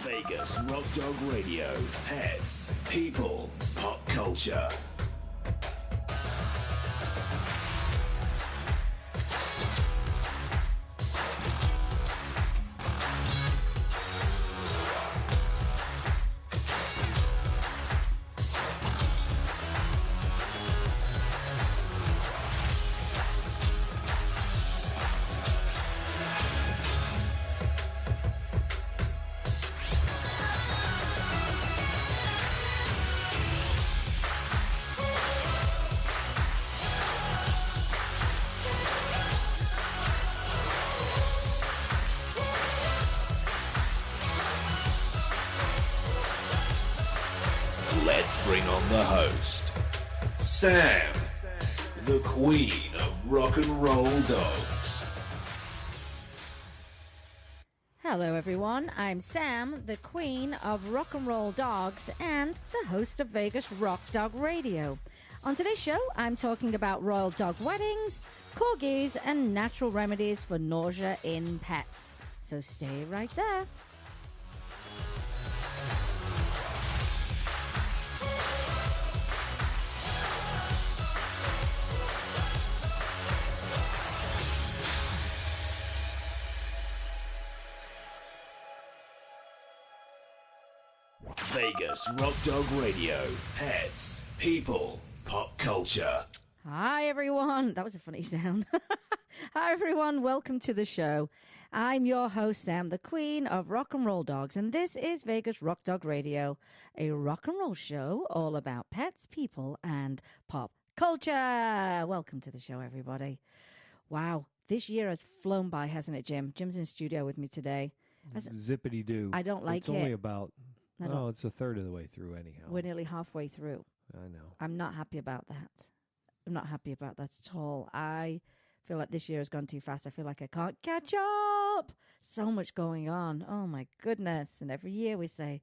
Vegas Rock Dog Radio. Pets, people, pop culture. Let's bring on the host, Sam, the queen of rock and roll dogs. Hello everyone, I'm Sam, the queen of rock and roll dogs and the host of Vegas Rock Dog Radio. On today's show, I'm talking about royal dog weddings, corgis, and natural remedies for nausea in pets. So stay right there. Vegas Rock Dog Radio. Pets, people, pop culture. Hi everyone. That was a funny sound. Hi everyone. Welcome to the show. I'm your host, Sam, the queen of rock and roll dogs, and this is Vegas Rock Dog Radio, a rock and roll show all about pets, people, and pop culture. Welcome to the show, everybody. Wow. This year has flown by, hasn't it, Jim? Jim's in studio with me today. Zippity-doo. I don't like it's It's only about... Oh, it's a third of the way through anyhow. We're nearly halfway through. I know. I'm not happy about that. I'm not happy about that at all. I feel like this year has gone too fast. I feel like I can't catch up. So much going on. Oh, my goodness. And every year we say,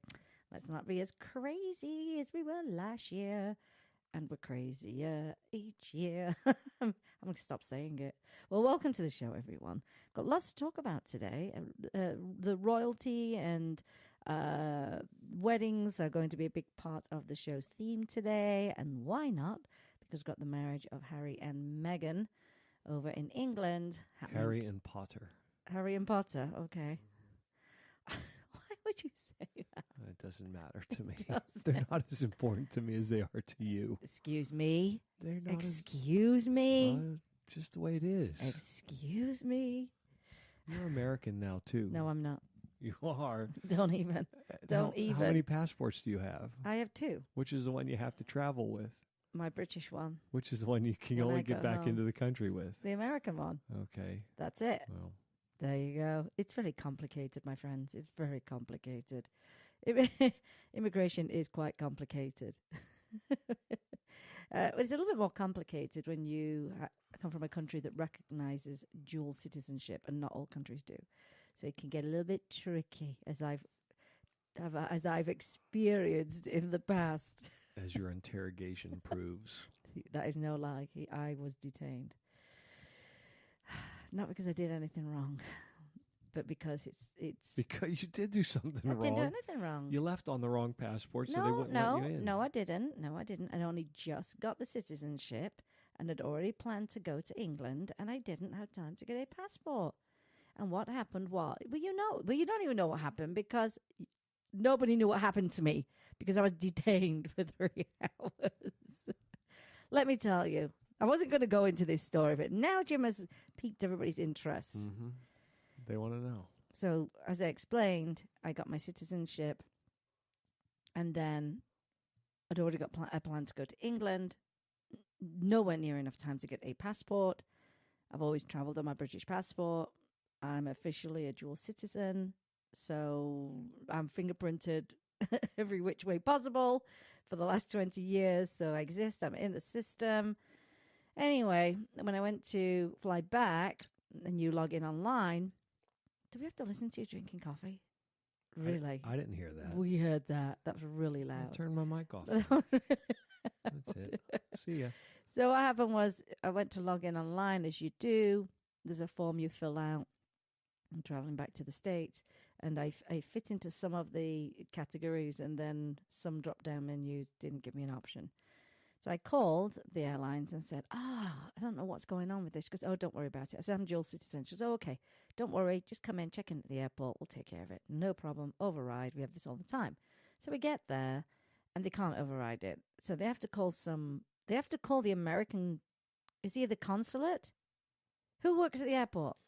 let's not be as crazy as we were last year. And we're crazier each year. I'm going to stop saying it. Well, welcome to the show, everyone. Got lots to talk about today. The royalty and weddings are going to be a big part of the show's theme today. And why not? Because we've got the marriage of Harry and Meghan over in England. Harry and Potter. Harry and Potter, okay. Why would you say that? It doesn't matter to me. They're not as important to me as they are to you. Excuse me? They're not. Excuse me? Just the way it is. Excuse me? You're American now, too. No, I'm not. You are. Don't even. Don't even. How many passports do you have? I have 2. Which is the one you have to travel with? My British one. Which is the one you can When only I get go back home. into the country with? The American one. Okay. That's it. Well, there you go. It's very complicated, my friends. It's very complicated. Immigration is quite complicated. It's a little bit more complicated when you come from a country that recognizes dual citizenship, and not all countries do. So it can get a little bit tricky, as I've experienced in the past. as your interrogation proves. That is no lie. I was detained. Not because I did anything wrong, but because it's because you did do something wrong. I didn't do anything wrong. You left on the wrong passport, so they wouldn't let you in. No, I didn't. No, I didn't. I only just got the citizenship and had already planned to go to England, and I didn't have time to get a passport. And what happened was, you don't even know what happened because nobody knew what happened to me because I was detained for 3 hours. Let me tell you. I wasn't going to go into this story, but now Jim has piqued everybody's interest. Mm-hmm. They want to know. So, as I explained, I got my citizenship, and then I'd already got a plan to go to England. Nowhere near enough time to get a passport. I've always travelled on my British passport. I'm officially a dual citizen, so I'm fingerprinted every which way possible for the last 20 years. So I exist. I'm in the system. Anyway, when I went to fly back and you log in online, do we have to listen to you drinking coffee? Really? I didn't hear that. We heard that. That was really loud. I turned my mic off. That's it. See ya. So what happened was I went to log in online as you do. There's a form you fill out. I'm traveling back to the States. And I fit into some of the categories, and then some drop-down menus didn't give me an option. So I called the airlines and said, I don't know what's going on with this. She goes, oh, don't worry about it. I said, I'm dual citizen. She goes, oh, okay, don't worry. Just come in, check in at the airport. We'll take care of it. No problem. Override. We have this all the time. So we get there, and they can't override it. So they have to call the American, is he the consulate? Who works at the airport?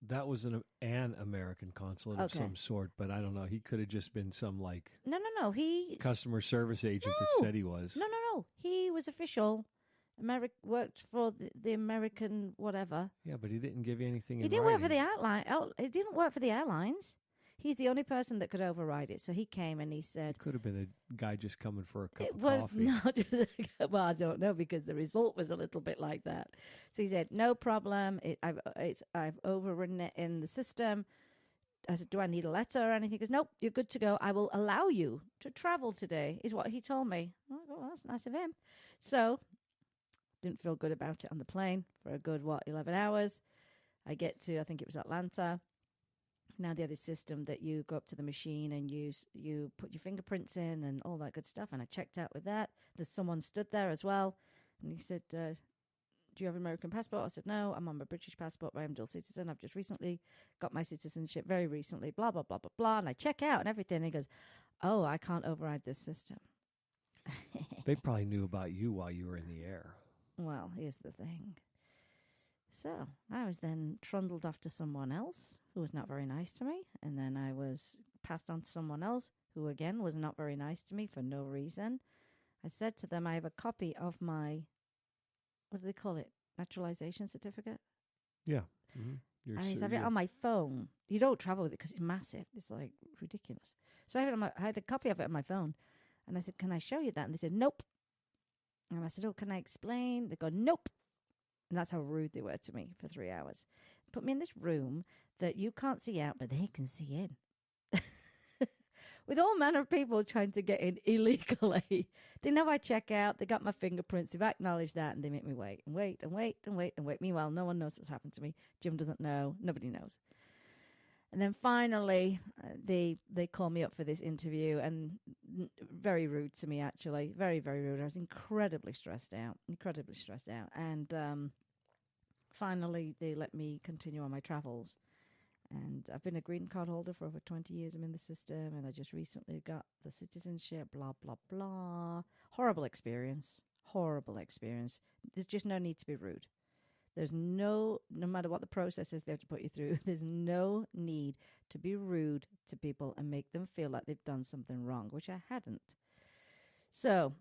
That was an American consulate of some sort, but I don't know. He could have just been some No. He customer service agent that said he was. No. He was official. Worked for the American whatever. Yeah, but he didn't give you anything. He didn't work for the airline. He didn't work for the airlines. He's the only person that could override it. So he came and he said, It could have been a guy just coming for a cup of it was coffee. not just well, I don't know, because the result was a little bit like that. So he said, no problem. I've overridden it in the system. I said, do I need a letter or anything? He goes, nope, you're good to go. I will allow you to travel today, is what he told me. I go, well, that's nice of him. So didn't feel good about it on the plane for a good, 11 hours. I get to, I think it was Atlanta. Now they have this system that you go up to the machine and you put your fingerprints in and all that good stuff. And I checked out with that. There's someone stood there as well. And he said, do you have an American passport? I said, no, I'm on my British passport, but I'm dual citizen. I've just recently got my citizenship, very recently, blah, blah, blah, blah, blah. And I check out and everything. And he goes, oh, I can't override this system. They probably knew about you while you were in the air. Well, here's the thing. So I was then trundled off to someone else who was not very nice to me. And then I was passed on to someone else who, again, was not very nice to me for no reason. I said to them, I have a copy of my, what do they call it? Naturalization certificate? Yeah. Mm-hmm. And he said, I have it on my phone. You don't travel with it because it's massive. It's like ridiculous. So I had a copy of it on my phone. And I said, can I show you that? And they said, nope. And I said, oh, can I explain? They go, nope. And that's how rude they were to me for 3 hours. Put me in this room that you can't see out, but they can see in. With all manner of people trying to get in illegally. They know I check out. They got my fingerprints. They've acknowledged that. And they make me wait and wait and wait and wait and wait. Meanwhile, no one knows what's happened to me. Jim doesn't know. Nobody knows. And then finally, they call me up for this interview, and very rude to me, actually. Very, very rude. I was incredibly stressed out. And finally, they let me continue on my travels. And I've been a green card holder for over 20 years. I'm in the system, and I just recently got the citizenship, blah, blah, blah. Horrible experience. There's just no need to be rude. There's no matter what the process is they have to put you through, there's no need to be rude to people and make them feel like they've done something wrong, which I hadn't. So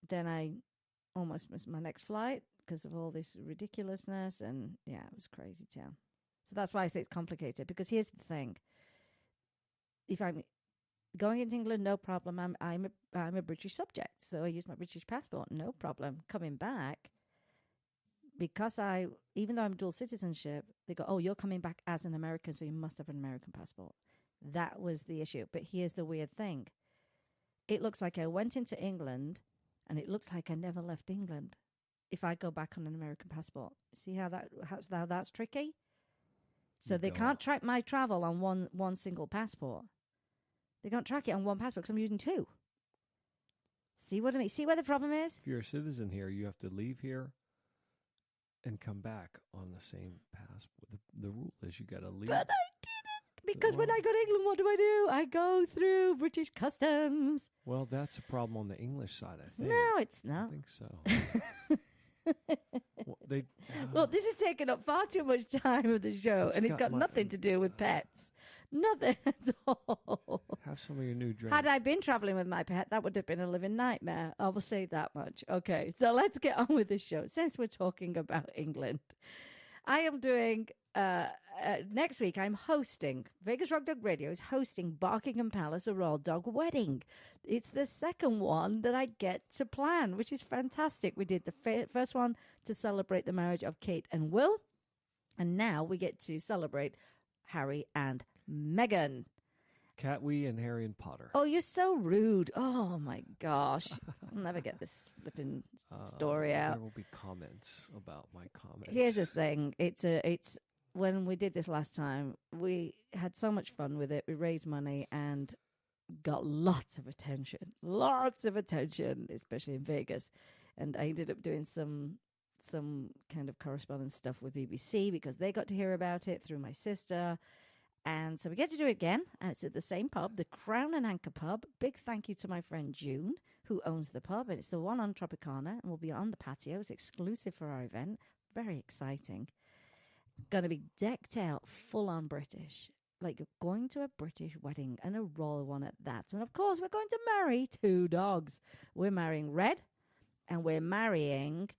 then I almost missed my next flight because of all this ridiculousness. And yeah, it was crazy town. So that's why I say it's complicated, because here's the thing. If I'm going into England, no problem. I'm a British subject. So I use my British passport, no problem. Coming back, because even though I'm dual citizenship, they go, oh, you're coming back as an American, so you must have an American passport. That was the issue. But here's the weird thing. It looks like I went into England, and it looks like I never left England if I go back on an American passport. See how that's tricky? So they can't track my travel on one single passport. They can't track it on one passport because I'm using two. See what I mean? See where the problem is? If you're a citizen here, you have to leave here and come back on the same passport. The rule is you got to leave. But I didn't, because when I go to England, what do? I go through British customs. Well, that's a problem on the English side, I think. No, it's not. I think so. Well, this is taking up far too much time of the show, and it's got nothing to do with pets. Nothing at all. Have some of your new drinks. Had I been traveling with my pet, that would have been a living nightmare. I will say that much. Okay, so let's get on with the show. Since we're talking about England, I am doing, next week, I'm hosting, Vegas Rock Dog Radio is hosting Barkingham Palace, a Royal Dog Wedding. It's the second one that I get to plan, which is fantastic. We did the first one to celebrate the marriage of Kate and Will, and now we get to celebrate Harry and Meghan. Catwee and Harry and Potter. Oh, you're so rude. Oh, my gosh. I'll never get this flipping story out. There will be comments about my comments. Here's the thing. when we did this last time, we had so much fun with it. We raised money and got lots of attention, especially in Vegas. And I ended up doing some kind of correspondence stuff with BBC because they got to hear about it through my sister. And so we get to do it again, and it's at the same pub, the Crown and Anchor pub. Big thank you to my friend June, who owns the pub, and it's the one on Tropicana, and we'll be on the patio. It's exclusive for our event. Very exciting. Going to be decked out, full on British. Like you're going to a British wedding, and a royal one at that. And of course, we're going to marry 2 dogs. We're marrying Red, and we're marrying...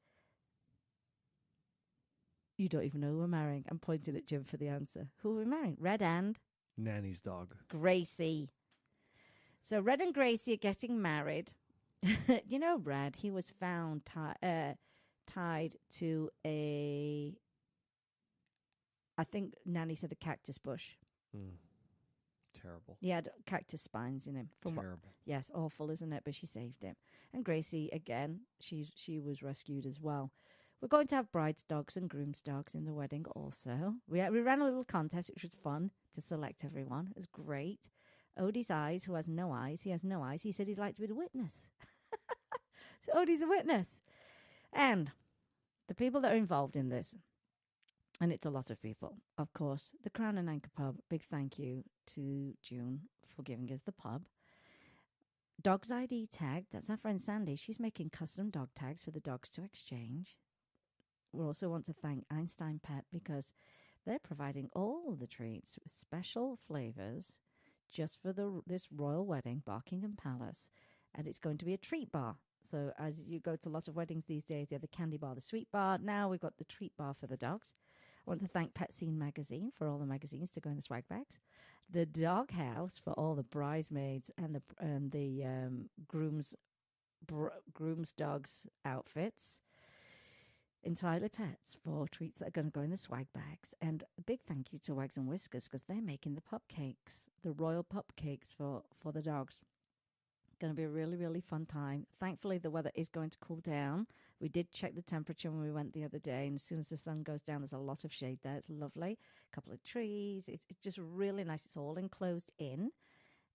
You don't even know who we're marrying. I'm pointing at Jim for the answer. Who are we marrying? Red and? Nanny's dog. Gracie. So Red and Gracie are getting married. You know Red, he was found tied to a... I think Nanny said a cactus bush. Terrible. He had cactus spines in him. Terrible. Yes, awful, isn't it? But she saved him. And Gracie, again, she was rescued as well. We're going to have bride's dogs and groom's dogs in the wedding also. We ran a little contest, which was fun, to select everyone. It was great. Odie's eyes, who has no eyes. He has no eyes. He said he'd like to be the witness. So Odie's the witness. And the people that are involved in this, and it's a lot of people, of course, the Crown and Anchor pub, big thank you to June for giving us the pub. Dogs ID tag, that's our friend Sandy. She's making custom dog tags for the dogs to exchange. We also want to thank Einstein Pet because they're providing all the treats with special flavors just for this royal wedding, Barkingham Palace. And it's going to be a treat bar. So as you go to a lot of weddings these days, they have the candy bar, the sweet bar. Now we've got the treat bar for the dogs. I want to thank Pet Scene Magazine for all the magazines to go in the swag bags. The Dog House for all the bridesmaids and the groom's dogs outfits. Entirely Pets for treats that are going to go in the swag bags. And a big thank you to Wags and Whiskers because they're making the pup cakes, the royal pup cakes for the dogs. Going to be a really, really fun time. Thankfully, the weather is going to cool down. We did check the temperature when we went the other day, and as soon as the sun goes down, there's a lot of shade there. It's lovely. A couple of trees. It's just really nice. It's all enclosed in.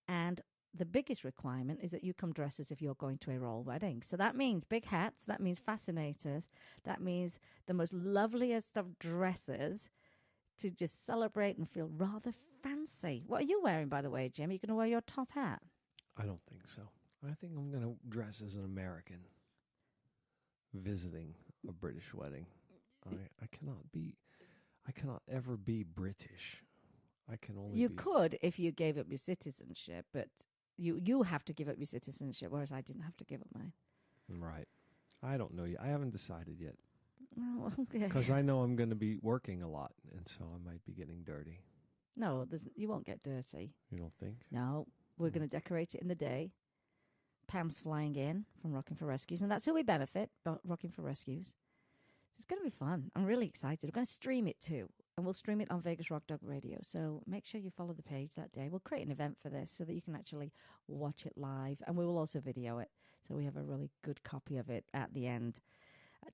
And the biggest requirement is that you come dressed as if you're going to a royal wedding. So that means big hats. That means fascinators. That means the most loveliest of dresses to just celebrate and feel rather fancy. What are you wearing, by the way, Jim? Are you going to wear your top hat? I don't think so. I think I'm going to dress as an American visiting a British wedding. I cannot ever be British. I can only You could if you gave up your citizenship, but you have to give up your citizenship, whereas I didn't have to give up mine. Right. I don't know yet. I haven't decided yet. Oh, okay. Because I know I'm going to be working a lot, and so I might be getting dirty. No, you won't get dirty. You don't think? No, we're going to decorate it in the day. Pam's flying in from Rocking for Rescues, and that's who we benefit, Rocking for Rescues. It's going to be fun. I'm really excited. We're going to stream it too, and we'll stream it on Vegas Rock Dog Radio. So make sure you follow the page that day. We'll create an event for this so that you can actually watch it live, and we will also video it. So we have a really good copy of it at the end.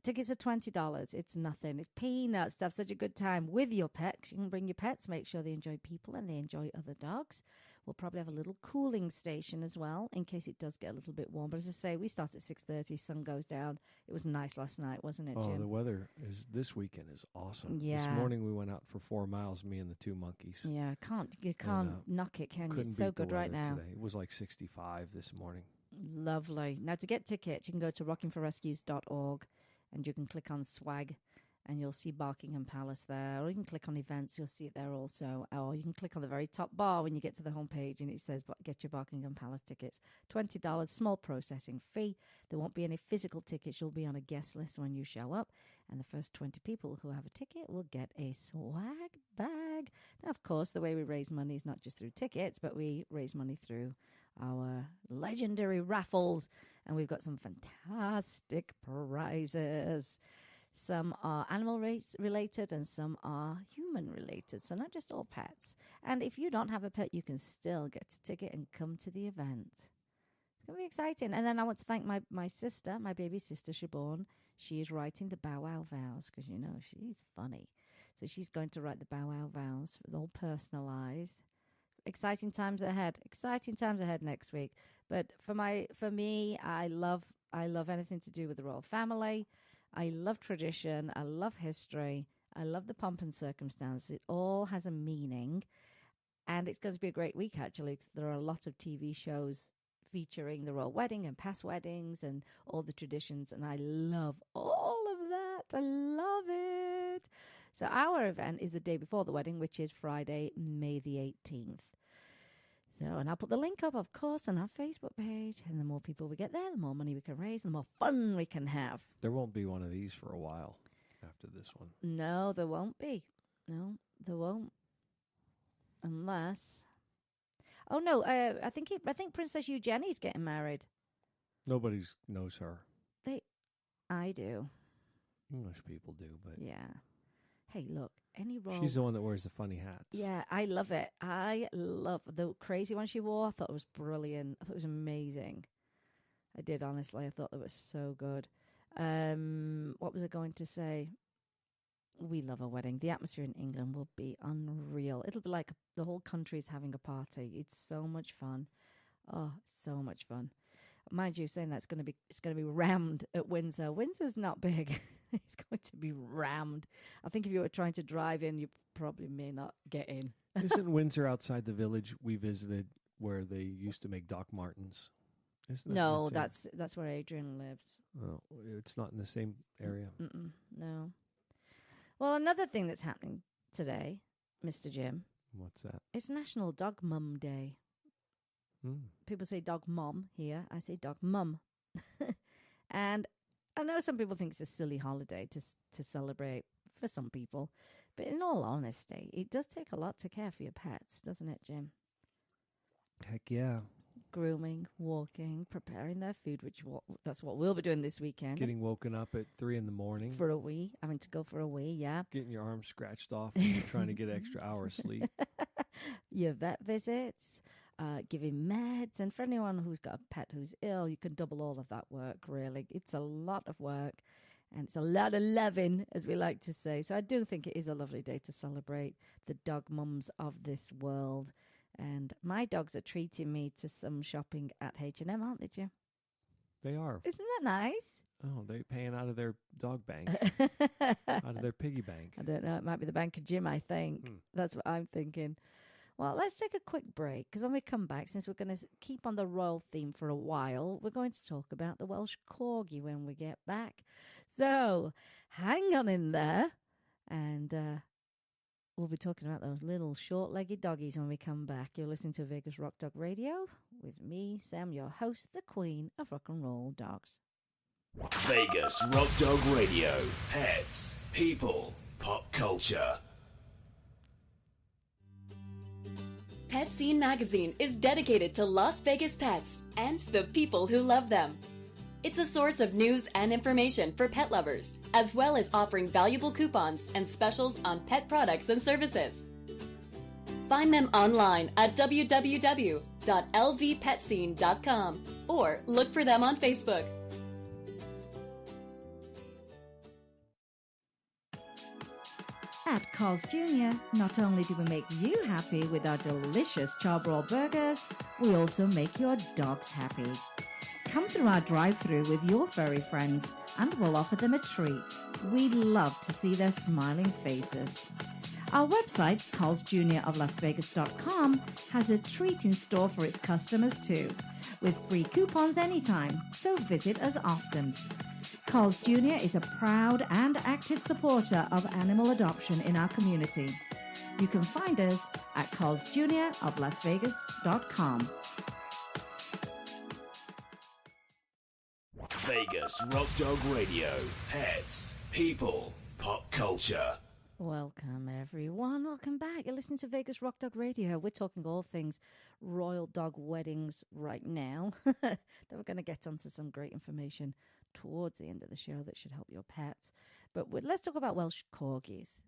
Tickets are $20. It's nothing. It's peanuts to have such a good time with your pets. You can bring your pets, make sure they enjoy people and they enjoy other dogs. We'll probably have a little cooling station as well in case it does get a little bit warm. But as I say, we start at 6:30, sun goes down. It was nice last night, wasn't it, Jim? Oh, the weather this weekend is awesome. Yeah. This morning we went out for 4 miles, me and the 2 monkeys. Yeah, you can't knock it, can you? It's so good right now. Today. It was like 65 this morning. Lovely. Now, to get tickets, you can go to rockingforrescues.org and you can click on swag and you'll see Barkingham Palace there. Or you can click on events, you'll see it there also. Or you can click on the very top bar when you get to the homepage and it says, get your Barkingham Palace tickets. $20, small processing fee. There won't be any physical tickets. You'll be on a guest list when you show up. And the first 20 people who have a ticket will get a swag bag. Now, of course, the way we raise money is not just through tickets, but we raise money through our legendary raffles. And we've got some fantastic prizes. Some are animal related and some are human related. So not just all pets. And if you don't have a pet, you can still get a ticket and come to the event. It's going to be exciting. And then I want to thank my sister, my baby sister, Siobhan. She is writing the Bow Wow vows because, you know, she's funny. So she's going to write the bow wow vows, all personalised. Exciting times ahead. Exciting times ahead next week. But for me, I love anything to do with the royal family. I love tradition. I love history. I love the pomp and circumstance. It all has a meaning. And it's going to be a great week, actually, because there are a lot of TV shows featuring the royal wedding and past weddings and all the traditions. And I love all of that. I love it. So our event is the day before the wedding, which is Friday, May the 18th. So, and I'll put the link up, of course, on our Facebook page. And the more people we get there, the more money we can raise, and the more fun we can have. There won't be one of these for a while after this one. No, there won't be. No, there won't. Unless... Oh, no, I think Princess Eugenie's getting married. Nobody knows her. I do. English people do, but... Yeah. Hey, look, any role... She's the one that wears the funny hats. Yeah, I love it. I love the crazy one she wore. I thought it was brilliant. I thought it was amazing. I did, honestly. I thought that was so good. What was I going to say? We love a wedding. The atmosphere in England will be unreal. It'll be like the whole country's having a party. It's so much fun. Oh, so much fun. Mind you, saying that's going to be rammed at Windsor. Windsor's not big. It's going to be rammed. I think if you were trying to drive in, you probably may not get in. Isn't Windsor outside the village we visited where they used to make Doc Martens? No, that's where Adrian lives. Oh, it's not in the same area. No. Well, another thing that's happening today, Mr. Jim. What's that? It's National Dog Mum Day. People say dog mom here. I say dog mum. And I know some people think it's a silly holiday to celebrate for some people. But in all honesty, it does take a lot to care for your pets, doesn't it, Jim? Heck yeah. Grooming, walking, preparing their food, that's what we'll be doing this weekend. Getting woken up at 3 a.m. For a wee. Having to go for a wee, yeah. Getting your arm scratched off and you're trying to get extra hours sleep. Your vet visits. Giving meds, and for anyone who's got a pet who's ill, you can double all of that work, really. It's a lot of work, and it's a lot of loving, as we like to say. So I do think it is a lovely day to celebrate the dog mums of this world. And my dogs are treating me to some shopping at H&M, aren't they, Jim? They are. Isn't that nice? Oh, they're paying out of their dog bank, out of their piggy bank. I don't know. It might be the Bank of Jim, I think. That's what I'm thinking. Well, let's take a quick break, because when we come back, since we're going to keep on the royal theme for a while, we're going to talk about the Welsh Corgi when we get back. So hang on in there, and we'll be talking about those little short-legged doggies when we come back. You're listening to Vegas Rock Dog Radio with me, Sam, your host, the queen of rock and roll dogs. Vegas Rock Dog Radio. Pets, people, pop culture. Pet Scene Magazine is dedicated to Las Vegas pets and the people who love them. It's a source of news and information for pet lovers, as well as offering valuable coupons and specials on pet products and services. Find them online at www.lvpetscene.com or look for them on Facebook. At Carl's Jr., not only do we make you happy with our delicious charbroil burgers, we also make your dogs happy. Come through our drive-thru with your furry friends and we'll offer them a treat. We love to see their smiling faces. Our website, carlsjroflasvegas.com, has a treat in store for its customers too, with free coupons anytime, so visit us often. Carl's Jr. is a proud and active supporter of animal adoption in our community. You can find us at carlsjroflasvegas.com. Vegas Rock Dog Radio. Pets, people, pop culture. Welcome, everyone. Welcome back. You're listening to Vegas Rock Dog Radio. We're talking all things royal dog weddings right now. Then we're going to get onto some great information towards the end of the show that should help your pets. But let's talk about Welsh Corgis.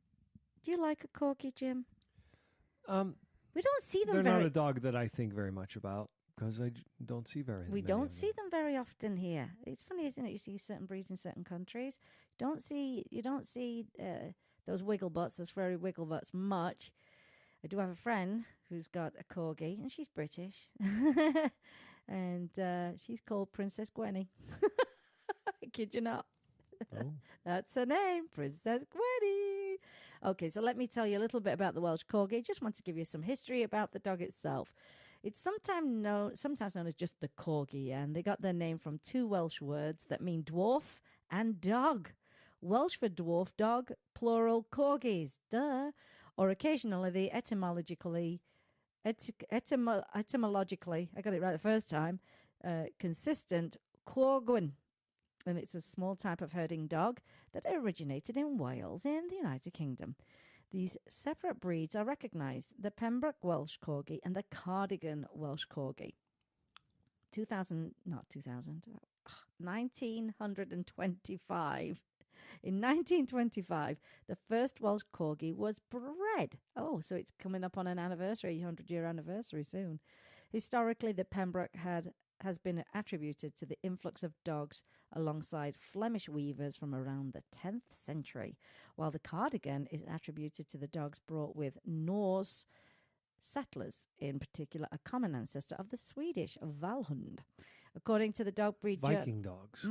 Do you like a Corgi, Jim? We don't see them They're not a dog that I think very much about because I don't see very We don't see them very often here. It's funny, isn't it? You see certain breeds in certain countries. You don't see those wiggle butts, those furry wiggle butts much. I do have a friend who's got a corgi, and she's British. And she's called Princess Gwenny. I kid you not. Oh. That's her name, Princess Gwenny. Okay, so let me tell you a little bit about the Welsh Corgi. Just want to give you some history about the dog itself. It's sometimes known as just the Corgi, and they got their name from two Welsh words that mean dwarf and dog. Welsh for dwarf dog, plural corgis, duh. Or occasionally the etymologically, I got it right the first time, consistent corgwyn. And it's a small type of herding dog that originated in Wales in the United Kingdom. These separate breeds are recognised, the Pembroke Welsh Corgi and the Cardigan Welsh Corgi. 1925. In 1925, the first Welsh Corgi was bred. Oh, so it's coming up on an anniversary, 100-year anniversary soon. Historically, the Pembroke has been attributed to the influx of dogs alongside Flemish weavers from around the 10th century, while the Cardigan is attributed to the dogs brought with Norse settlers, in particular a common ancestor of the Swedish Valhund. According to the dog breed Viking dogs.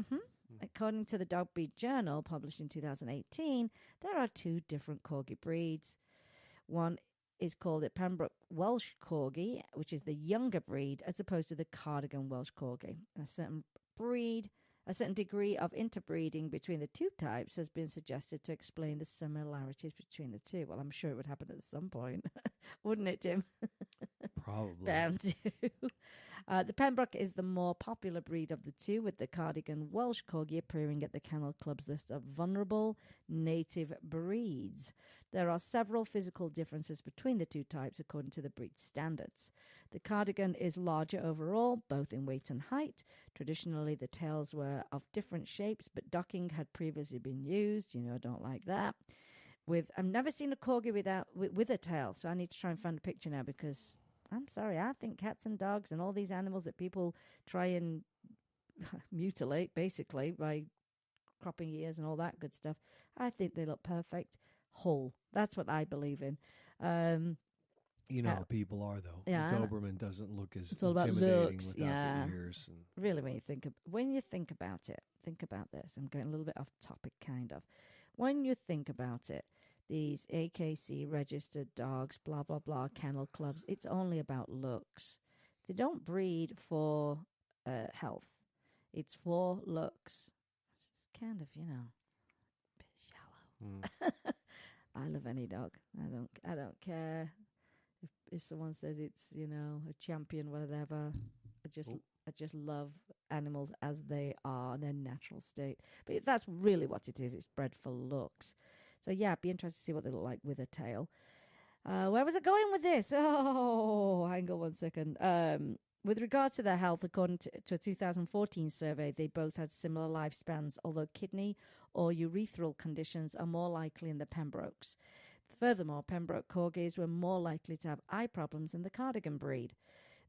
According to the Dog Breed Journal, published in 2018, there are two different Corgi breeds. One is called the Pembroke Welsh Corgi, which is the younger breed, as opposed to the Cardigan Welsh Corgi. A certain degree of interbreeding between the two types has been suggested to explain the similarities between the two. Well, I'm sure it would happen at some point, wouldn't it, Jim? Probably. Bound to. The Pembroke is the more popular breed of the two, with the Cardigan Welsh Corgi appearing at the Kennel Club's list of vulnerable native breeds. There are several physical differences between the two types according to the breed standards. The Cardigan is larger overall, both in weight and height. Traditionally, the tails were of different shapes, but docking had previously been used. I don't like that. I've never seen a Corgi with a tail, so I need to try and find a picture now because... I'm sorry, I think cats and dogs and all these animals that people try and mutilate, basically, by cropping ears and all that good stuff, I think they look perfect, whole. That's what I believe in. You know how people are, though. Yeah, a Doberman doesn't look as it's all about intimidating looks, without the ears. And really, when you think about it, think about this. I'm going a little bit off topic, kind of. When you think about it, these AKC registered dogs, blah, blah, blah, kennel clubs, it's only about looks. They don't breed for health. It's for looks. It's kind of, a bit shallow. I love any dog. I don't care if someone says it's, a champion, whatever. I just love animals as they are in their natural state. But that's really what it is. It's bred for looks. So, yeah, I'd be interested to see what they look like with a tail. Where was it going with this? Oh, hang on 1 second. With regards to their health, according to a 2014 survey, they both had similar lifespans, although kidney or urethral conditions are more likely in the Pembrokes. Furthermore, Pembroke Corgis were more likely to have eye problems than the Cardigan breed.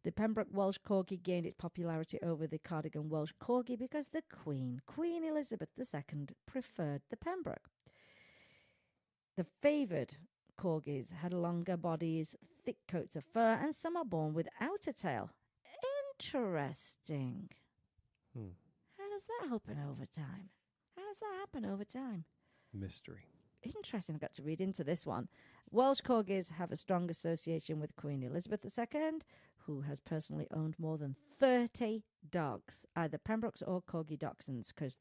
The Pembroke Welsh Corgi gained its popularity over the Cardigan Welsh Corgi because the Queen Elizabeth II, preferred the Pembroke. The favoured Corgis had longer bodies, thick coats of fur, and some are born without a tail. Interesting. How does that happen over time? mystery. Interesting. I got to read into this one. Welsh Corgis have a strong association with Queen Elizabeth II, who has personally owned more than 30 dogs, either Pembrokes or Corgi Dachshunds, because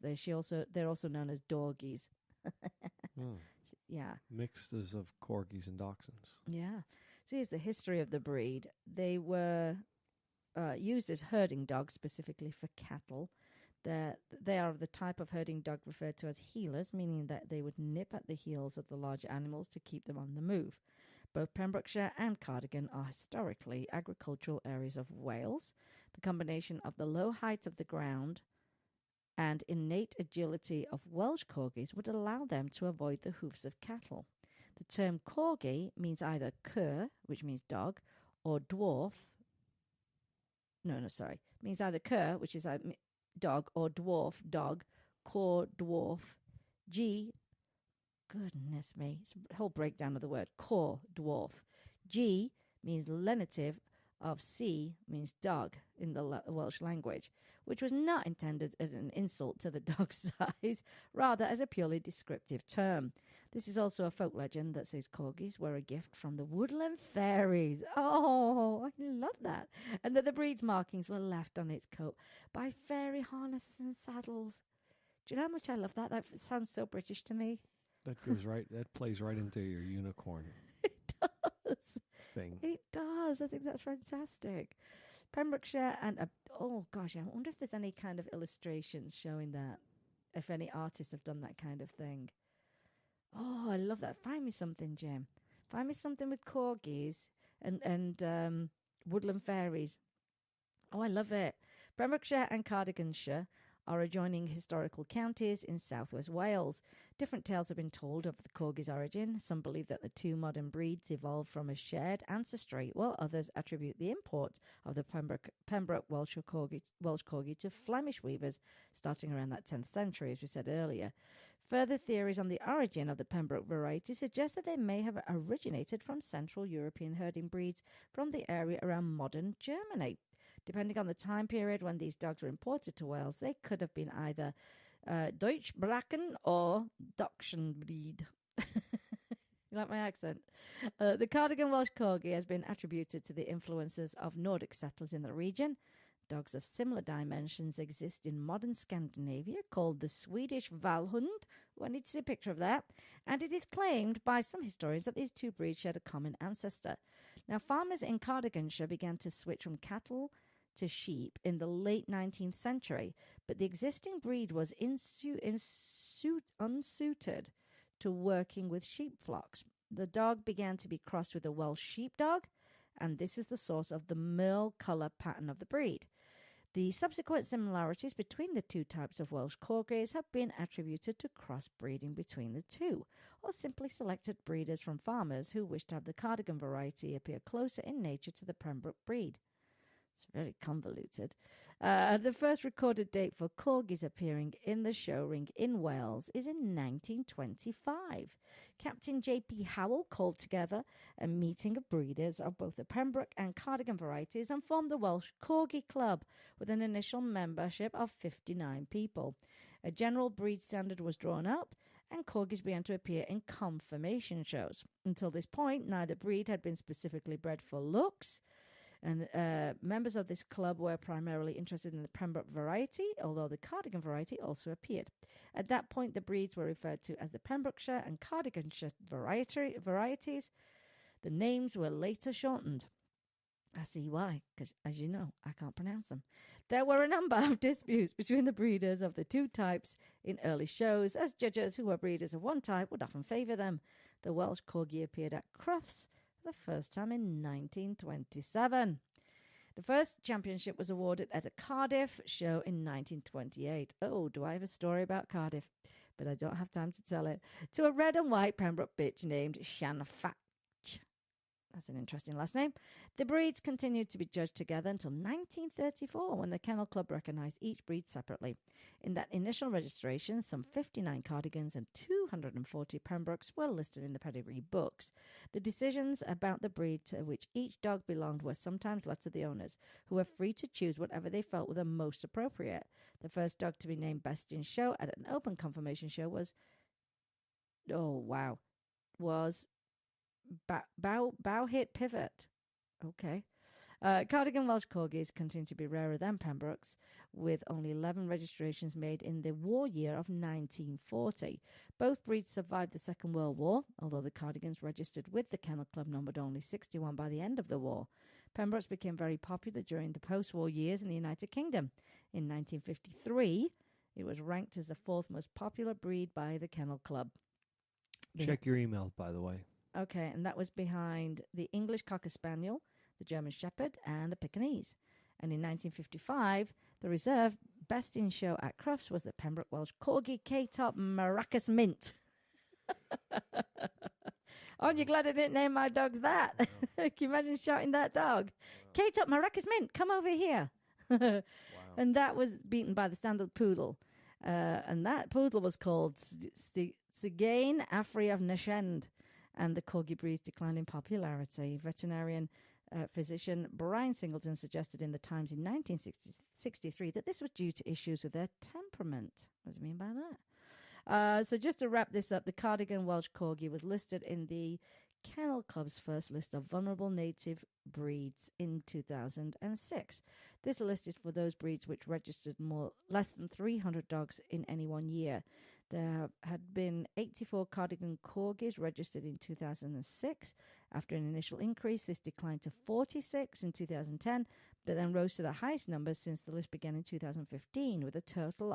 they're also known as Dorgies. Yeah. Mixes of Corgis and Dachshunds. Yeah. So here's the history of the breed. They were used as herding dogs, specifically for cattle. They are of the type of herding dog referred to as heelers, meaning that they would nip at the heels of the larger animals to keep them on the move. Both Pembrokeshire and Cardigan are historically agricultural areas of Wales. The combination of the low height of the ground and innate agility of Welsh Corgis would allow them to avoid the hoofs of cattle. The term Corgi means either cur, which means dog, or dwarf. Means either cur, which is dog, or dwarf, dog, cor, dwarf, G, goodness me. It's a whole breakdown of the word. Cor, dwarf. G means lenitive of C means dog in the Welsh language, which was not intended as an insult to the dog's size, rather as a purely descriptive term. This is also a folk legend that says corgis were a gift from the woodland fairies. Oh, I love that. And that the breed's markings were left on its coat by fairy harnesses and saddles. Do you know how much I love that? That sounds so British to me. That goes right. That plays right into your unicorn It does. thing. It does. I think that's fantastic. Pembrokeshire and oh gosh, I wonder if there's any kind of illustrations showing that. If any artists have done that kind of thing. Oh, I love that. Find me something, Jim. Find me something with corgis and woodland fairies. Oh, I love it. Pembrokeshire and Cardiganshire are adjoining historical counties in southwest Wales. Different tales have been told of the corgi's origin. Some believe that the two modern breeds evolved from a shared ancestry, while others attribute the import of the Pembroke Welsh corgi to Flemish weavers starting around that 10th century, as we said earlier. Further theories on the origin of the Pembroke variety suggest that they may have originated from Central European herding breeds from the area around modern Germany. Depending on the time period when these dogs were imported to Wales, they could have been either Deutsch Bracken or Dachshund breed. You like my accent? The Cardigan Welsh Corgi has been attributed to the influences of Nordic settlers in the region. Dogs of similar dimensions exist in modern Scandinavia, called the Swedish Valhund. I need to see a picture of that. And it is claimed by some historians that these two breeds shared a common ancestor. Now, farmers in Cardiganshire began to switch from cattle to sheep in the late 19th century, but the existing breed was unsuited to working with sheep flocks. The dog began to be crossed with a Welsh sheepdog, and this is the source of the merle colour pattern of the breed. The subsequent similarities between the two types of Welsh corgis have been attributed to crossbreeding between the two, or simply selected breeders from farmers who wished to have the Cardigan variety appear closer in nature to the Pembroke breed. It's very convoluted. The first recorded date for corgis appearing in the show ring in Wales is in 1925. Captain J.P. Howell called together a meeting of breeders of both the Pembroke and Cardigan varieties and formed the Welsh Corgi Club with an initial membership of 59 people. A general breed standard was drawn up, and corgis began to appear in conformation shows. Until this point, neither breed had been specifically bred for looks, and members of this club were primarily interested in the Pembroke variety, although the Cardigan variety also appeared. At that point, the breeds were referred to as the Pembrokeshire and Cardiganshire varieties. The names were later shortened. I see why, because as you know, I can't pronounce them. There were a number of disputes between the breeders of the two types in early shows, as judges who were breeders of one type would often favour them. The Welsh Corgi appeared at Crufts the first time in 1927. The first championship was awarded at a Cardiff show in 1928. Oh, do I have a story about Cardiff? But I don't have time to tell it. To a red and white Pembroke bitch named Shanfach. That's an interesting last name. The breeds continued to be judged together until 1934, when the Kennel Club recognised each breed separately. In that initial registration, some 59 Cardigans and 240 Pembrokes were listed in the pedigree books. The decisions about the breed to which each dog belonged were sometimes left to the owners, who were free to choose whatever they felt were the most appropriate. The first dog to be named Best in Show at an open confirmation show was Bow Hit Pivot. Okay. Cardigan Welsh Corgis continue to be rarer than Pembrokes, with only 11 registrations made in the war year of 1940. Both breeds survived the Second World War, although the Cardigans registered with the Kennel Club numbered only 61 by the end of the war. Pembrokes became very popular during the post-war years in the United Kingdom. In 1953, it was ranked as the fourth most popular breed by the Kennel Club. Check your email, by the way. Okay, and that was behind the English Cocker Spaniel, the German Shepherd, and the Pekingese. And in 1955, the reserve Best in Show at Crufts was the Pembroke Welsh Corgi K-Top Maracas Mint. Aren't you glad I didn't name my dogs that? Can you imagine shouting that dog? K-Top Maracas Mint, come over here. And that was beaten by the standard poodle. And that poodle was called Again, Afri of Nashend and the Corgi breed's decline in popularity. Veterinarian physician Brian Singleton suggested in the Times in 1963 that this was due to issues with their temperament. What does it mean by that? So just to wrap this up, the Cardigan Welsh Corgi was listed in the Kennel Club's first list of vulnerable native breeds in 2006. This list is for those breeds which registered less than 300 dogs in any 1 year. There had been 84 Cardigan Corgis registered in 2006. After an initial increase, this declined to 46 in 2010, but then rose to the highest numbers since the list began in 2015, with a total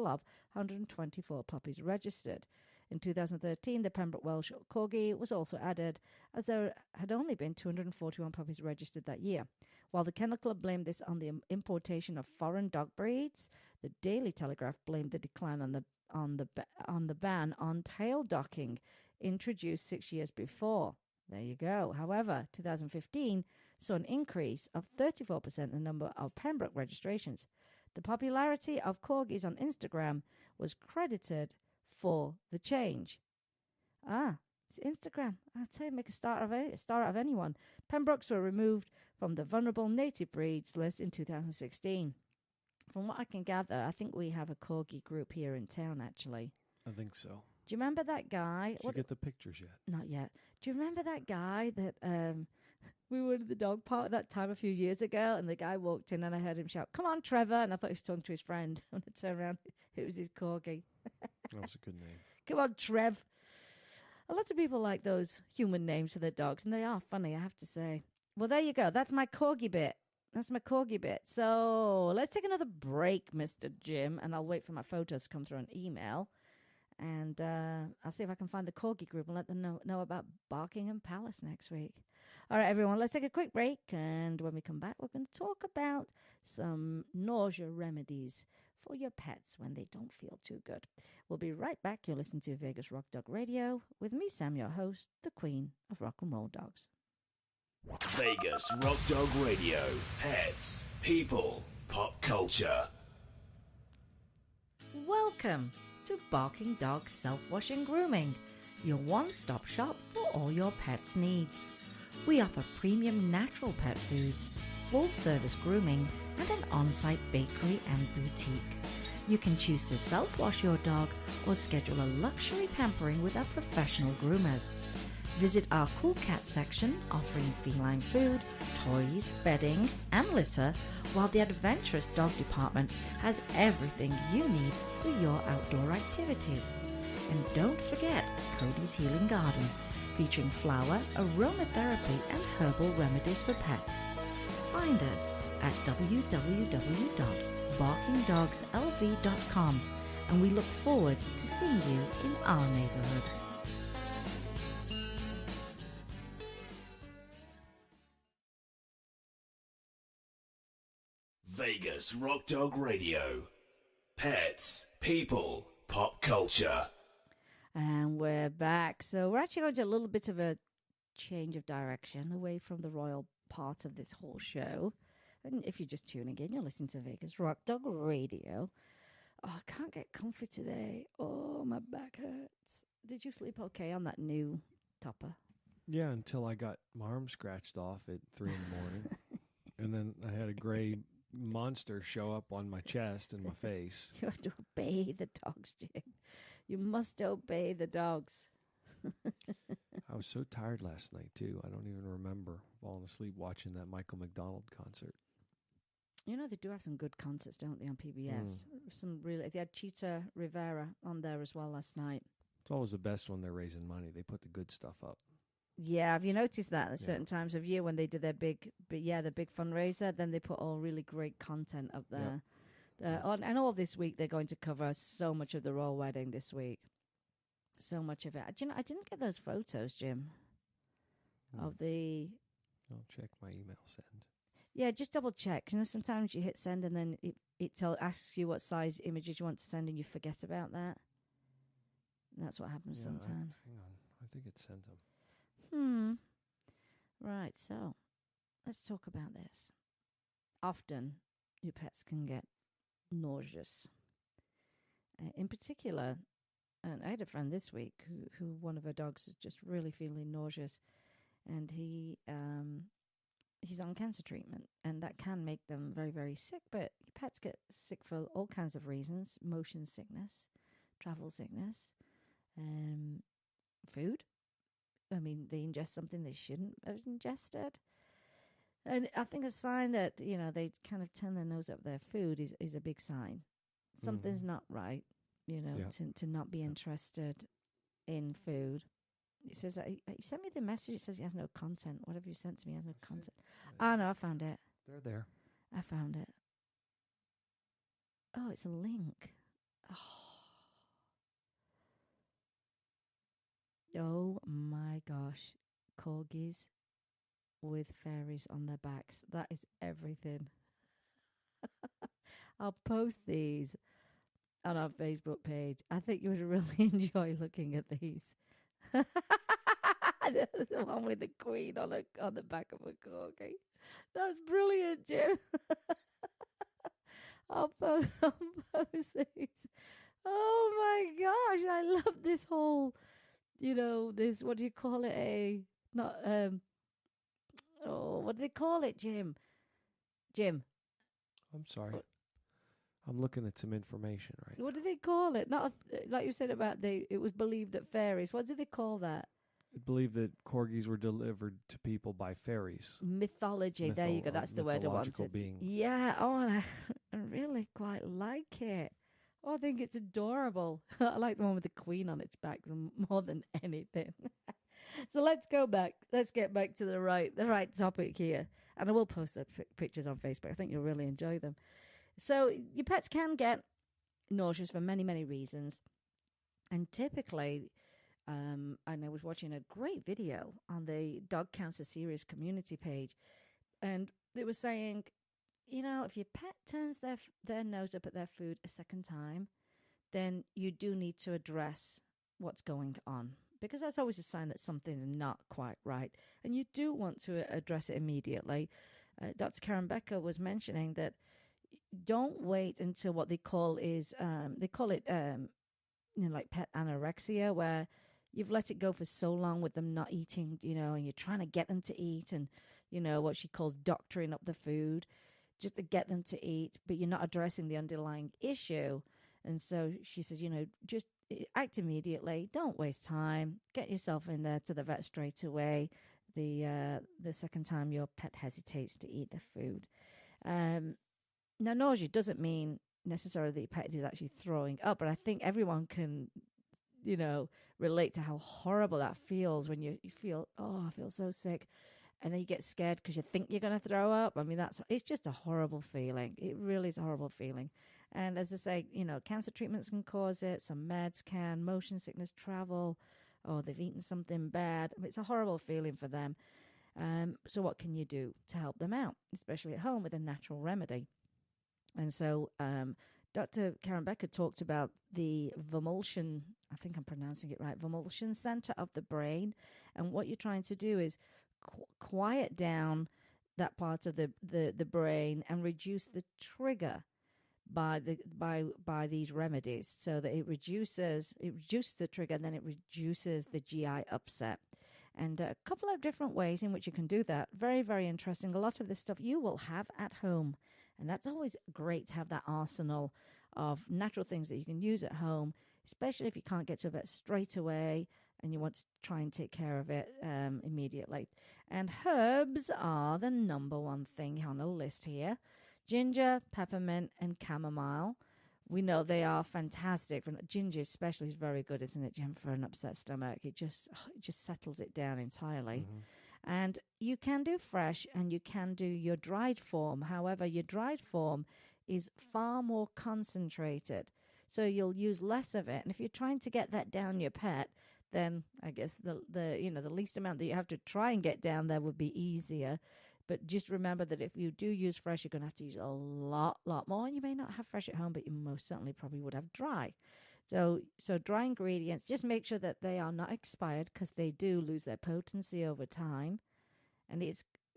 of 124 puppies registered. In 2013, the Pembroke Welsh Corgi was also added, as there had only been 241 puppies registered that year. While the Kennel Club blamed this on the importation of foreign dog breeds, the Daily Telegraph blamed the decline on the ban on tail docking, introduced 6 years before. There you go. However, 2015 saw an increase of 34% in the number of Pembroke registrations. The popularity of Corgis on Instagram was credited for the change. It's Instagram. I'd say make a start of anyone. Pembrokes were removed from the vulnerable native breeds list in 2016. From what I can gather, I think we have a Corgi group here in town, actually. I think so. Do you remember that guy? Did you get the pictures yet? Not yet. Do you remember that guy that we were in the dog park that time a few years ago, and the guy walked in and I heard him shout, "Come on, Trevor," and I thought he was talking to his friend. When I turned around, it was his Corgi. That was a good name. Come on, Trev. A lot of people like those human names for their dogs, and they are funny, I have to say. Well, there you go. That's my Corgi bit. So let's take another break, Mr. Jim, and I'll wait for my photos to come through an email. And I'll see if I can find the Corgi group and let them know about Barkingham Palace next week. All right, everyone, let's take a quick break. And when we come back, we're going to talk about some nausea remedies for your pets when they don't feel too good. We'll be right back. You're listening to Vegas Rock Dog Radio with me, Sam, your host, the Queen of Rock and Roll Dogs. Vegas Rock Dog Radio. Pets, people, pop culture. Welcome to Barking Dog Self-Wash and Grooming, your one-stop shop for all your pet's needs. We offer premium natural pet foods, full-service grooming, and an on-site bakery and boutique. You can choose to self-wash your dog or schedule a luxury pampering with our professional groomers. Visit our Cool Cat section offering feline food, toys, bedding, and litter, while the adventurous dog department has everything you need for your outdoor activities. And don't forget Cody's Healing Garden, featuring flower, aromatherapy, and herbal remedies for pets. Find us at www.barkingdogslv.com, and we look forward to seeing you in our neighborhood. Vegas Rock Dog Radio. Pets, people, pop culture. And we're back. So we're actually going to do a little bit of a change of direction away from the royal part of this whole show. And if you're just tuning in, you're listening to Vegas Rock Dog Radio. Oh, I can't get comfy today. Oh, my back hurts. Did you sleep okay on that new topper? Yeah, until I got my arm scratched off at 3 a.m. And then I had a gray monster show up on my chest and my face. You have to obey the dogs, Jim. You must obey the dogs. I was so tired last night, too. I don't even remember falling asleep watching that Michael McDonald concert. You know, they do have some good concerts, don't they, on PBS? Some really. They had Cheetah Rivera on there as well last night. It's always the best when they're raising money. They put the good stuff up. Yeah, have you noticed that at certain times of year when they do their big fundraiser, then they put all really great content up there. And all this week they're going to cover so much of the royal wedding this week. So much of it. Do you know, I didn't get those photos, Jim, of the... I'll check my email send. Yeah, just double check. You know, sometimes you hit send and then it asks you what size images you want to send and you forget about that. And that's what happens sometimes. Hang on. I think it sent them. Right, so let's talk about this. Often your pets can get nauseous. In particular, And I had a friend this week who one of her dogs is just really feeling nauseous, and he's on cancer treatment, and that can make them very, very sick. But pets get sick for all kinds of reasons: motion sickness, travel sickness, food. I mean, they ingest something they shouldn't have ingested. And I think a sign that, they kind of turn their nose up their food is a big sign. Something's not right, to not be interested in food. It says that he sent me the message. It says he has no content. Whatever you sent to me has no content. Oh, no, I found it. They're there. I found it. Oh, it's a link. Oh my gosh. Corgis with fairies on their backs. That is everything. I'll post these on our Facebook page. I think you would really enjoy looking at these. The one with the queen on the back of a corgi. That's brilliant, Jim. I'll post these. Oh my gosh, I love this whole, this, what do you call it? What do they call it, Jim? I'm sorry. I'm looking at some information right What do they call it? Not like you said about it was believed that fairies. What do they call that? I believe that corgis were delivered to people by fairies. Mythology. There you go. That's the word I wanted. Beings. Yeah. Oh, I really quite like it. Oh, I think it's adorable. I like the one with the queen on its back more than anything. So let's go back. Let's get back to the right topic here. And I will post the pictures on Facebook. I think you'll really enjoy them. So your pets can get nauseous for many, many reasons. And typically, and I was watching a great video on the Dog Cancer Series community page, and they were saying, if your pet turns their nose up at their food a second time, then you do need to address what's going on, because that's always a sign that something's not quite right, and you do want to address it immediately. Dr. Karen Becker was mentioning that don't wait until what they call it like pet anorexia, where you've let it go for so long with them not eating, and you're trying to get them to eat, and what she calls doctoring up the food just to get them to eat, but you're not addressing the underlying issue. And so she says, just act immediately. Don't waste time. Get yourself in there to the vet straight away the second time your pet hesitates to eat the food. Now, nausea doesn't mean necessarily that your pet is actually throwing up, but I think everyone can, relate to how horrible that feels when you feel, I feel so sick. And then you get scared because you think you're going to throw up. I mean, it's just a horrible feeling. It really is a horrible feeling. And as I say, cancer treatments can cause it. Some meds can, motion sickness, travel, or they've eaten something bad. It's a horrible feeling for them. So what can you do to help them out, especially at home with a natural remedy? And so Dr. Karen Becker talked about the Vermulsion, I think I'm pronouncing it right, Vermulsion center of the brain. And what you're trying to do is quiet down that part of the brain and reduce the trigger by these remedies, so that it reduces the trigger, and then it reduces the GI upset. And a couple of different ways in which you can do that. Very, very interesting. A lot of this stuff you will have at home, and that's always great to have that arsenal of natural things that you can use at home, especially if you can't get to a vet straight away and you want to try and take care of it immediately. And herbs are the number one thing on the list here. Ginger, peppermint, and chamomile. We know they are fantastic. Ginger especially is very good, isn't it, Jim, for an upset stomach? It just settles it down entirely. Mm-hmm. And you can do fresh and you can do your dried form. However, your dried form is far more concentrated, so you'll use less of it. And if you're trying to get that down your pet, then I guess the least amount that you have to try and get down there would be easier. But just remember that if you do use fresh, you're going to have to use a lot more. And you may not have fresh at home, but you most certainly probably would have dry. So dry ingredients, just make sure that they are not expired, because they do lose their potency over time. And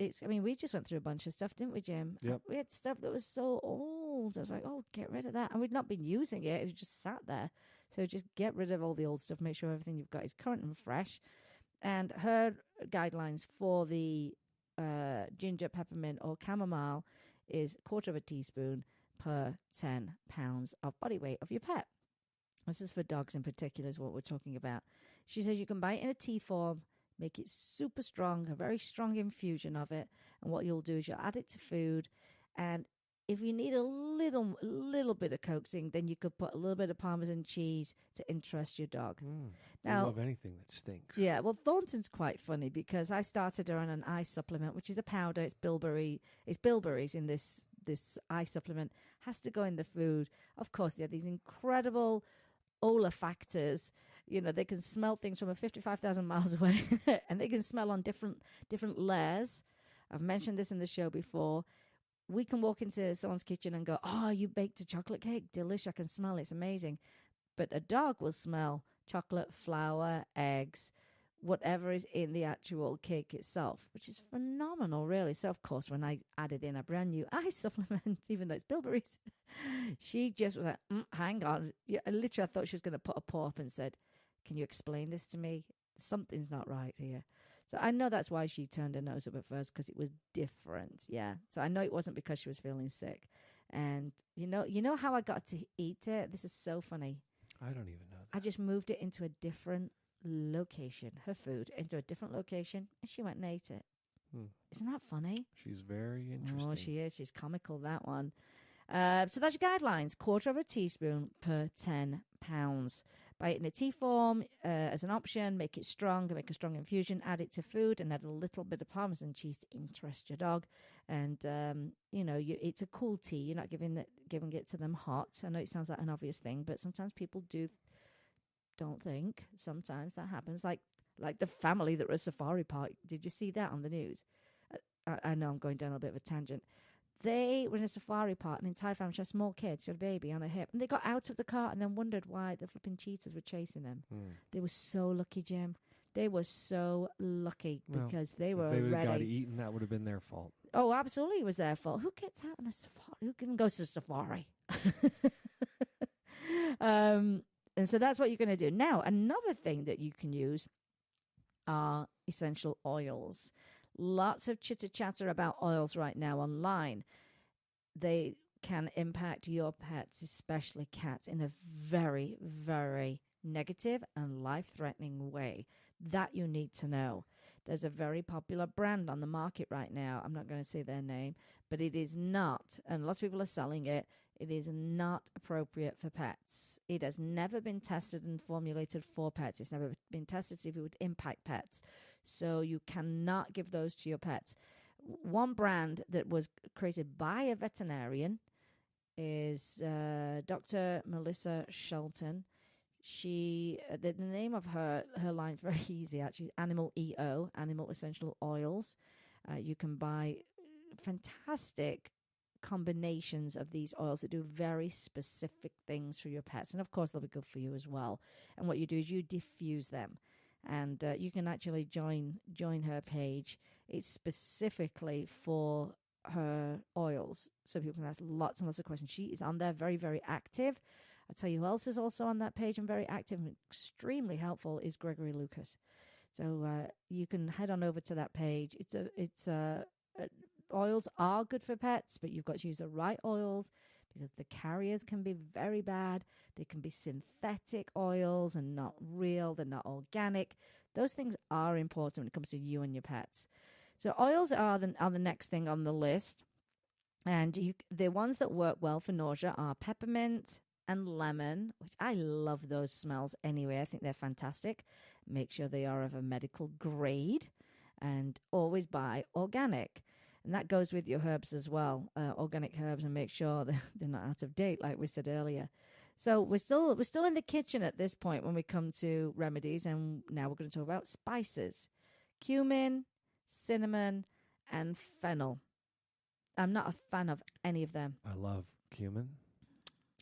I mean, we just went through a bunch of stuff, didn't we, Jim? Yep. We had stuff that was so old. I was like, get rid of that. And we'd not been using it. It was just sat there. So just get rid of all the old stuff. Make sure everything you've got is current and fresh. And her guidelines for the ginger, peppermint, or chamomile is 1/4 teaspoon per 10 pounds of body weight of your pet. This is for dogs in particular, is what we're talking about. She says you can buy it in a tea form, make it super strong, a very strong infusion of it. And what you'll do is you'll add it to food. And if you need a little bit of coaxing, then you could put a little bit of Parmesan cheese to interest your dog. I love anything that stinks. Yeah, well, Thornton's quite funny because I started her on an eye supplement, which is a powder. It's bilberries in this eye supplement. Has to go in the food. Of course, they have these incredible olfactors. You know, they can smell things from 55,000 miles away, and they can smell on different layers. I've mentioned this in the show before. We can walk into someone's kitchen and go, "Oh, you baked a chocolate cake. Delish. I can smell it. It's amazing." But a dog will smell chocolate, flour, eggs, whatever is in the actual cake itself, which is phenomenal, really. So, of course, when I added in a brand new eye supplement, even though it's bilberries, she just was like, hang on. Yeah, literally, I thought she was going to put a paw up and said, "Can you explain this to me? Something's not right here." So I know that's why she turned her nose up at first, because it was different. Yeah. So I know it wasn't because she was feeling sick. And you know how I got to eat it? This is so funny. I don't even know that. I just moved it into a different location, her food into a different location, and she went and ate it. Isn't that funny? She's very interesting. Oh, she is. She's comical, that one. So that's your guidelines. 1/4 teaspoon per 10 pounds. Buy it in a tea form as an option. Make it strong. Make a strong infusion. Add it to food and add a little bit of Parmesan cheese to interest your dog. And, it's a cool tea. You're not giving it to them hot. I know it sounds like an obvious thing, but sometimes people don't think. Sometimes that happens. Like the family that were at a safari park. Did you see that on the news? I know I'm going down a bit of a tangent. They were in a safari park, an entire family, she had small kids, she had a baby on her hip, and they got out of the car and then wondered why the flipping cheetahs were chasing them. They were so lucky, Jim. They were so lucky because they were if they would have got ready. eaten, that would have been their fault. Oh, absolutely, it was their fault. Who gets out on a safari? Who can go to a safari? And so that's what you're going to do. Now, another thing that you can use are essential oils. Lots of chitter-chatter about oils right now online. They can impact your pets, especially cats, in a very, very negative and life-threatening way. That you need to know. There's a very popular brand on the market right now. I'm not going to say their name, but it is not, and lots of people are selling it, it is not appropriate for pets. It has never been tested and formulated for pets. It's never been tested to see if it would impact pets. So you cannot give those to your pets. One brand that was created by a veterinarian is Dr. Melissa Shelton. The name of her line is very easy, actually. Animal EO, Animal Essential Oils. You can buy fantastic combinations of these oils that do very specific things for your pets. And, of course, they'll be good for you as well. And what you do is you diffuse them. And you can actually join her page. It's specifically for her oils, so people can ask lots and lots of questions. She is on there, very, very active. I'll tell you who else is also on that page and very active and extremely helpful is Gregory Lucas. So you can head on over to that page. Oils are good for pets, but you've got to use the right oils because the carriers can be very bad. They can be synthetic oils and not real. They're not organic. Those things are important when it comes to you and your pets. So oils are the next thing on the list. And the ones that work well for nausea are peppermint and lemon, which I love those smells anyway. I think they're fantastic. Make sure they are of a medical grade and always buy organic. And that goes with your herbs as well, organic herbs, and make sure that they're not out of date, like we said earlier. So we're still in the kitchen at this point when we come to remedies, and now we're going to talk about spices. Cumin, cinnamon, and fennel. I'm not a fan of any of them. I love cumin.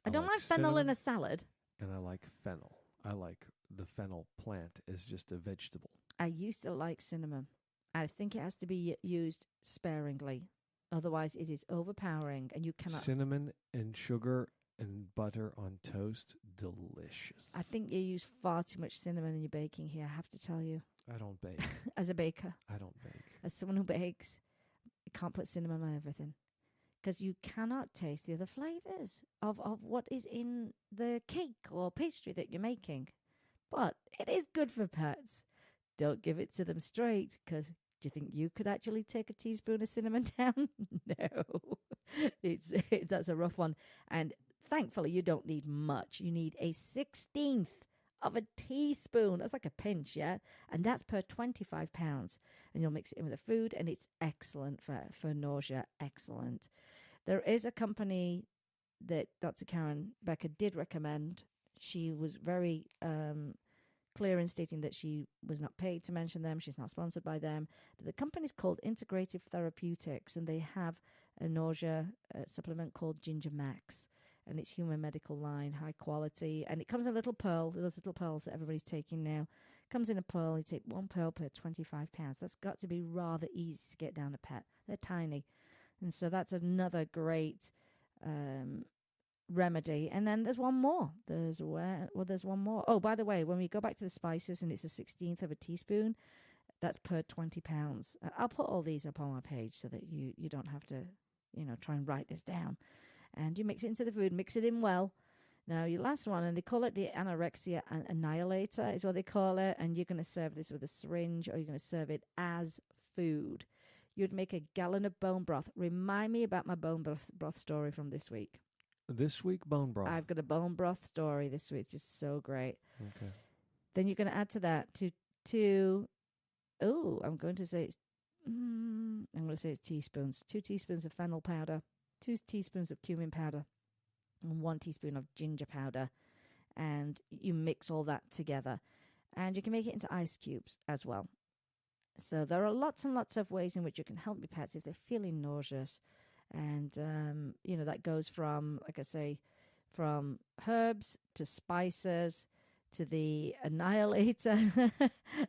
I don't like fennel in a salad. And I like fennel. I like the fennel plant as just a vegetable. I used to like cinnamon. I think it has to be used sparingly. Otherwise, it is overpowering and you cannot... Cinnamon and sugar and butter on toast, delicious. I think you use far too much cinnamon in your baking here, I have to tell you. I don't bake. As a baker, I don't bake. as someone who bakes, you can't put cinnamon on everything. Because you cannot taste the other flavors of what is in the cake or pastry that you're making. But it is good for pets. Don't give it to them straight, because do you think you could actually take a teaspoon of cinnamon down? No. That's a rough one. And thankfully, you don't need much. You need a 1/16 of a teaspoon. That's like a pinch, yeah? And that's per 25 pounds. And you'll mix it in with the food, and it's excellent for nausea. Excellent. There is a company that Dr. Karen Becker did recommend. She was very clear in stating that she was not paid to mention them. She's not sponsored by them. The company's called Integrative Therapeutics, and they have a nausea supplement called Ginger Max. And it's human medical line, high quality. And it comes in a little pearl, those little pearls that everybody's taking now. Comes in a pearl. You take one pearl per 25 pounds. That's got to be rather easy to get down a pet. They're tiny. And so that's another great remedy. And then there's one more. There's one more. Oh, by the way, when we go back to the spices and it's a 1/16 of a teaspoon, that's per 20 pounds. I'll put all these up on my page so that you don't have to, try and write this down. And you mix it into the food, mix it in well. Now, your last one, and they call it the anorexia annihilator, is what they call it. And you're going to serve this with a syringe, or you're going to serve it as food. You'd make a gallon of bone broth. Remind me about my bone broth story from this week. This week, bone broth. I've got a bone broth story this week. Just so great. Okay. Then you're going to add to that I'm going to say it's teaspoons. 2 teaspoons of fennel powder, 2 teaspoons of cumin powder, and 1 teaspoon of ginger powder. And you mix all that together. And you can make it into ice cubes as well. So there are lots and lots of ways in which you can help your pets if they're feeling nauseous. And, that goes from, like I say, from herbs to spices to the annihilator,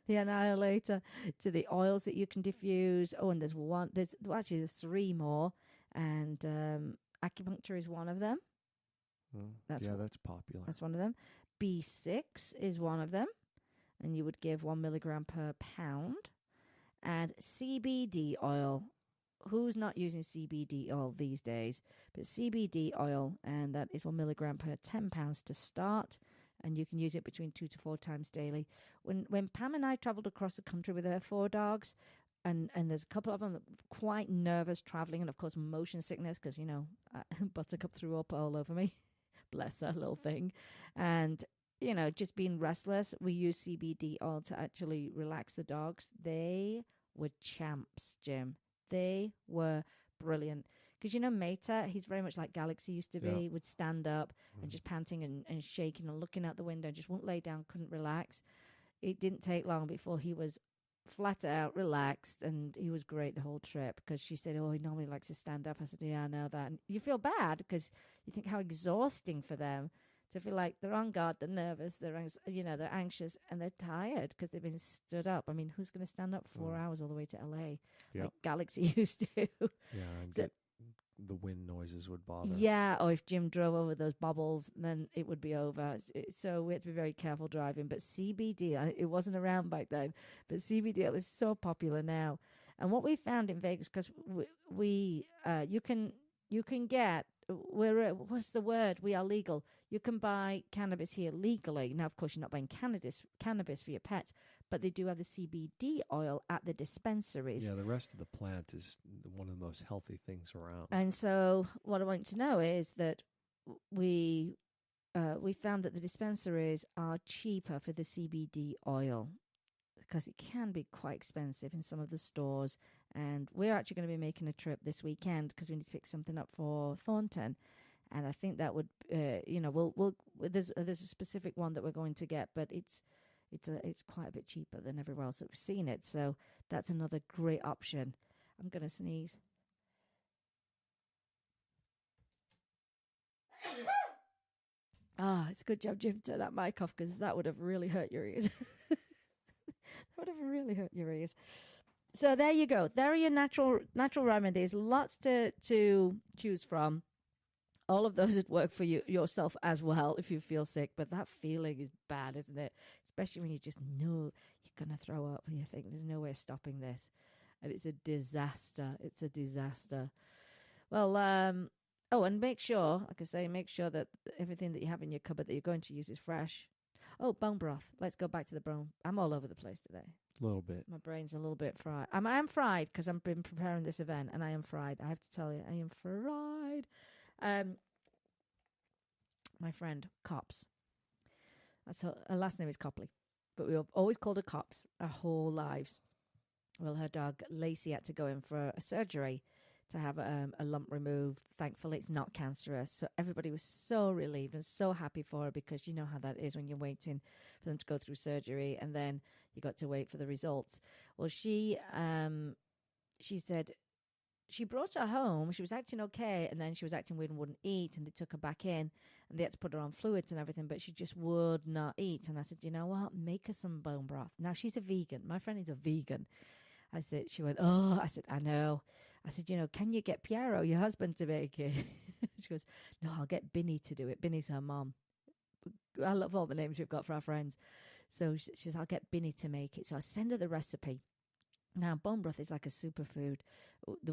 to the oils that you can diffuse. Oh, and there's 3 more. And acupuncture is one of them. That's popular. That's one of them. B6 is one of them. And you would give 1 milligram per pound. And CBD oil. Who's not using CBD oil these days? But CBD oil, and that is 1 milligram per 10 pounds to start. And you can use it between 2 to 4 times daily. When Pam and I traveled across the country with her 4 dogs, and there's a couple of them that were quite nervous traveling, and of course motion sickness, because, Buttercup threw up all over me. Bless her little thing. And, just being restless, we use CBD oil to actually relax the dogs. They were champs, Jim. They were brilliant. Because, Mater, he's very much like Galaxy used to be. Yeah. Would stand up and just panting and shaking and looking out the window, just wouldn't lay down, couldn't relax. It didn't take long before he was flat out relaxed, and he was great the whole trip. Because she said, he normally likes to stand up. I said, yeah, I know that. And you feel bad because you think how exhausting for them to feel like they're on guard, they're nervous, they're anxious, and they're tired because they've been stood up. I mean, who's going to stand up 4 hours all the way to LA like Galaxy used to? Yeah, and the wind noises would bother. Yeah, or if Jim drove over those bubbles, then it would be over. So we had to be very careful driving. But CBD, it wasn't around back then, but CBD is so popular now. And what we found in Vegas, because you can get, what's the word? We are legal. You can buy cannabis here legally. Now, of course, you're not buying cannabis for your pets, but they do have the CBD oil at the dispensaries. Yeah, the rest of the plant is one of the most healthy things around. And so what I want you to know is that we found that the dispensaries are cheaper for the CBD oil because it can be quite expensive in some of the stores. And we're actually going to be making a trip this weekend because we need to pick something up for Thornton. And I think that would, there's a specific one that we're going to get, but it's quite a bit cheaper than everywhere else that we've seen it. So that's another great option. I'm going to sneeze. It's a good job, Jim, turn that mic off because that would have really hurt your ears. That would have really hurt your ears. So there you go. There are your natural remedies. Lots to choose from. all of those would work for you yourself as well if you feel sick. But that feeling is bad, isn't it? Especially when you just know you're going to throw up and you think there's no way of stopping this. And it's a disaster. It's a disaster. Well, and make sure, like I say, make sure that everything that you have in your cupboard that you're going to use is fresh. Oh, bone broth. Let's go back to the bone. I'm all over the place today. A little bit. My brain's a little bit fried. I am fried because I've been preparing this event, and I am fried. I have to tell you, I am fried. My friend, Cops. That's her last name is Copley, but we've always called her Cops our whole lives. Well, her dog, Lacey, had to go in for a surgery to have a lump removed. Thankfully, it's not cancerous. So everybody was so relieved and so happy for her, because you know how that is when you're waiting for them to go through surgery and then you got to wait for the results. Well, she said she brought her home. She was acting okay, and then she was acting weird and wouldn't eat, and they took her back in and they had to put her on fluids and everything, but she just would not eat. And I said, you know what? Make her some bone broth. Now, she's a vegan. My friend is a vegan. I said, she went, oh, I said, I know. I said, you know, can you get Piero, your husband, to make it? She goes, no, I'll get Binny to do it. Binny's her mom. I love all the names we've got for our friends. So she says, I'll get Binny to make it. So I send her the recipe. Now, bone broth is like a superfood.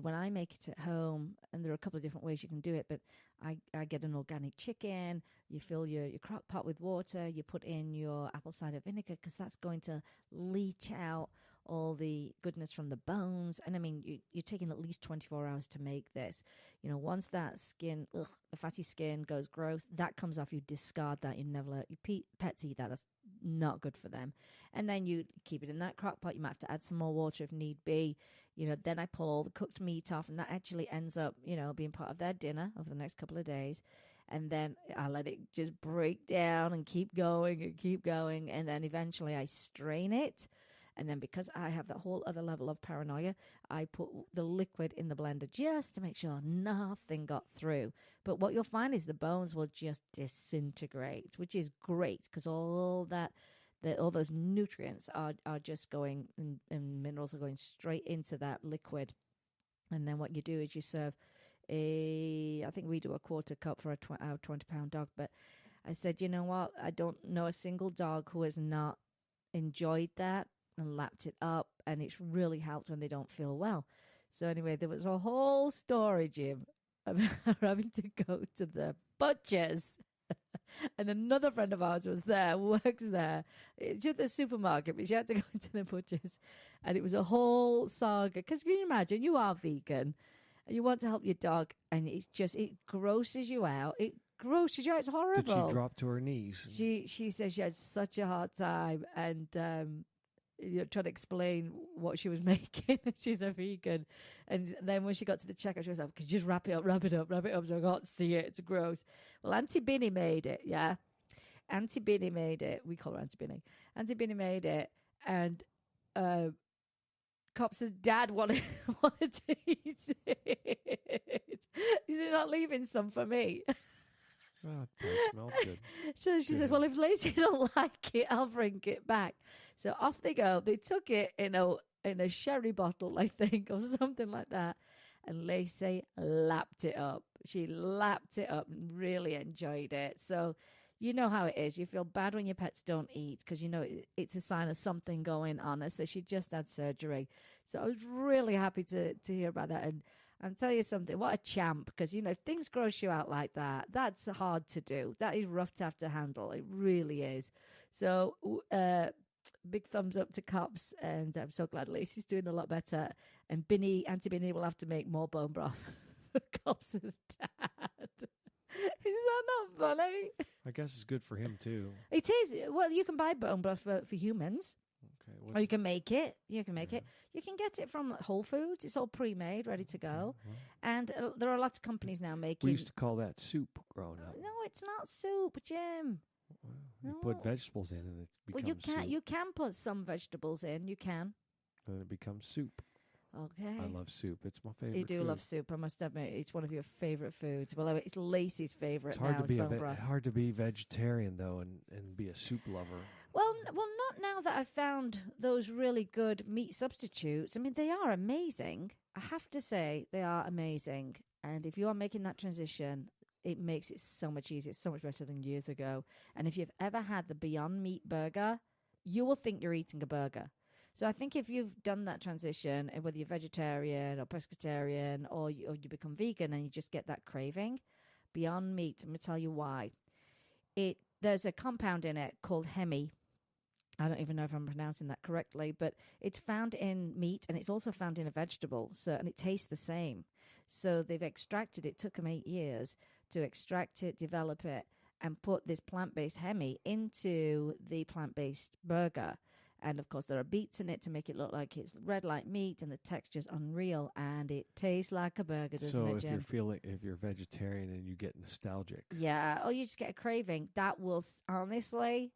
When I make it at home, and there are a couple of different ways you can do it, but I get an organic chicken. You fill your crock pot with water. You put in your apple cider vinegar, because that's going to leach out all the goodness from the bones. And I mean, you're taking at least 24 hours to make this. You know, once that skin, the fatty skin goes gross, that comes off, you discard that. You never let your pets eat that. That's not good for them. And then you keep it in that crock pot. You might have to add some more water if need be. You know, then I pull all the cooked meat off, and that actually ends up, you know, being part of their dinner over the next couple of days. And then I let it just break down and keep going and keep going. And then eventually I strain it. And then because I have that whole other level of paranoia, I put the liquid in the blender just to make sure nothing got through. But what you'll find is the bones will just disintegrate, which is great, because all those nutrients are just going, and minerals are going straight into that liquid. And then what you do is you serve I think we do a quarter cup for our 20-pound dog. But I said, you know what? I don't know a single dog who has not enjoyed that and lapped it up, and it's really helped when they don't feel well. So anyway, there was a whole story, Jim, about having to go to the butcher's. And another friend of ours was there, works there. It's at the supermarket, but she had to go to the butcher's. And it was a whole saga. Because can you imagine, you are vegan, and you want to help your dog, and it grosses you out. It's horrible. Did she drop to her knees? She said she had such a hard time, and trying to explain what she was making. She's a vegan. And then when she got to the checkout, she was like, could you just wrap it up so I can't see it. It's gross. Well, Auntie Binny made it, yeah. Auntie Binny made it. We call her Auntie Binny. Auntie Binny made it, and Cops' dad wanted to eat it. He said, not leaving some for me. Oh, it probably smelled good. So she says, well, if Lacey don't like it, I'll bring it back. So off they go. They took it in a sherry bottle, I think, or something like that. And Lacey lapped it up. She lapped it up and really enjoyed it. So you know how it is. You feel bad when your pets don't eat, because you know it's a sign of something going on. So she just had surgery. So I was really happy to hear about that. And I'll tell you something, what a champ, because, you know, if things gross you out like that, that's hard to do. That is rough to have to handle. It really is. So big thumbs up to Cops, and I'm so glad Lacey's doing a lot better. And Auntie Binny will have to make more bone broth for Cops' dad. Is that not funny? I guess it's good for him, too. It is. Well, you can buy bone broth for humans. Okay. Or you can make it. You can make it. You can get it from Whole Foods. It's all pre-made, ready to go. And there are lots of companies now making... We used to call that soup growing up. No, it's not soup, Jim. You put vegetables in and it becomes soup. You can put some vegetables in. You can. Then it becomes soup. Okay. I love soup. It's my favorite You do food. love soup. I must admit, it's one of your favorite foods. Well, it's Lacey's favorite. It's hard now, to be bone broth. hard to be vegetarian though, and be a soup lover. Well, not now that I've found those really good meat substitutes. I mean, they are amazing. I have to say, they are amazing. And if you are making that transition, it makes it so much easier. It's so much better than years ago. And if you've ever had the Beyond Meat burger, you will think you're eating a burger. So I think if you've done that transition, whether you're vegetarian or pescatarian or you become vegan and you just get that craving, Beyond Meat, I'm going to tell you why. There's a compound in it called hemi. I don't even know if I'm pronouncing that correctly, but it's found in meat and it's also found in a vegetable. And it tastes the same. So they've extracted it. It took them 8 years to extract it, develop it, and put this plant-based hemi into the plant-based burger. And, of course, there are beets in it to make it look like it's red like meat, and the texture's unreal, and it tastes like a burger, doesn't it, Jim? If you're vegetarian and you get nostalgic. Yeah, or you just get a craving. That will, honestly,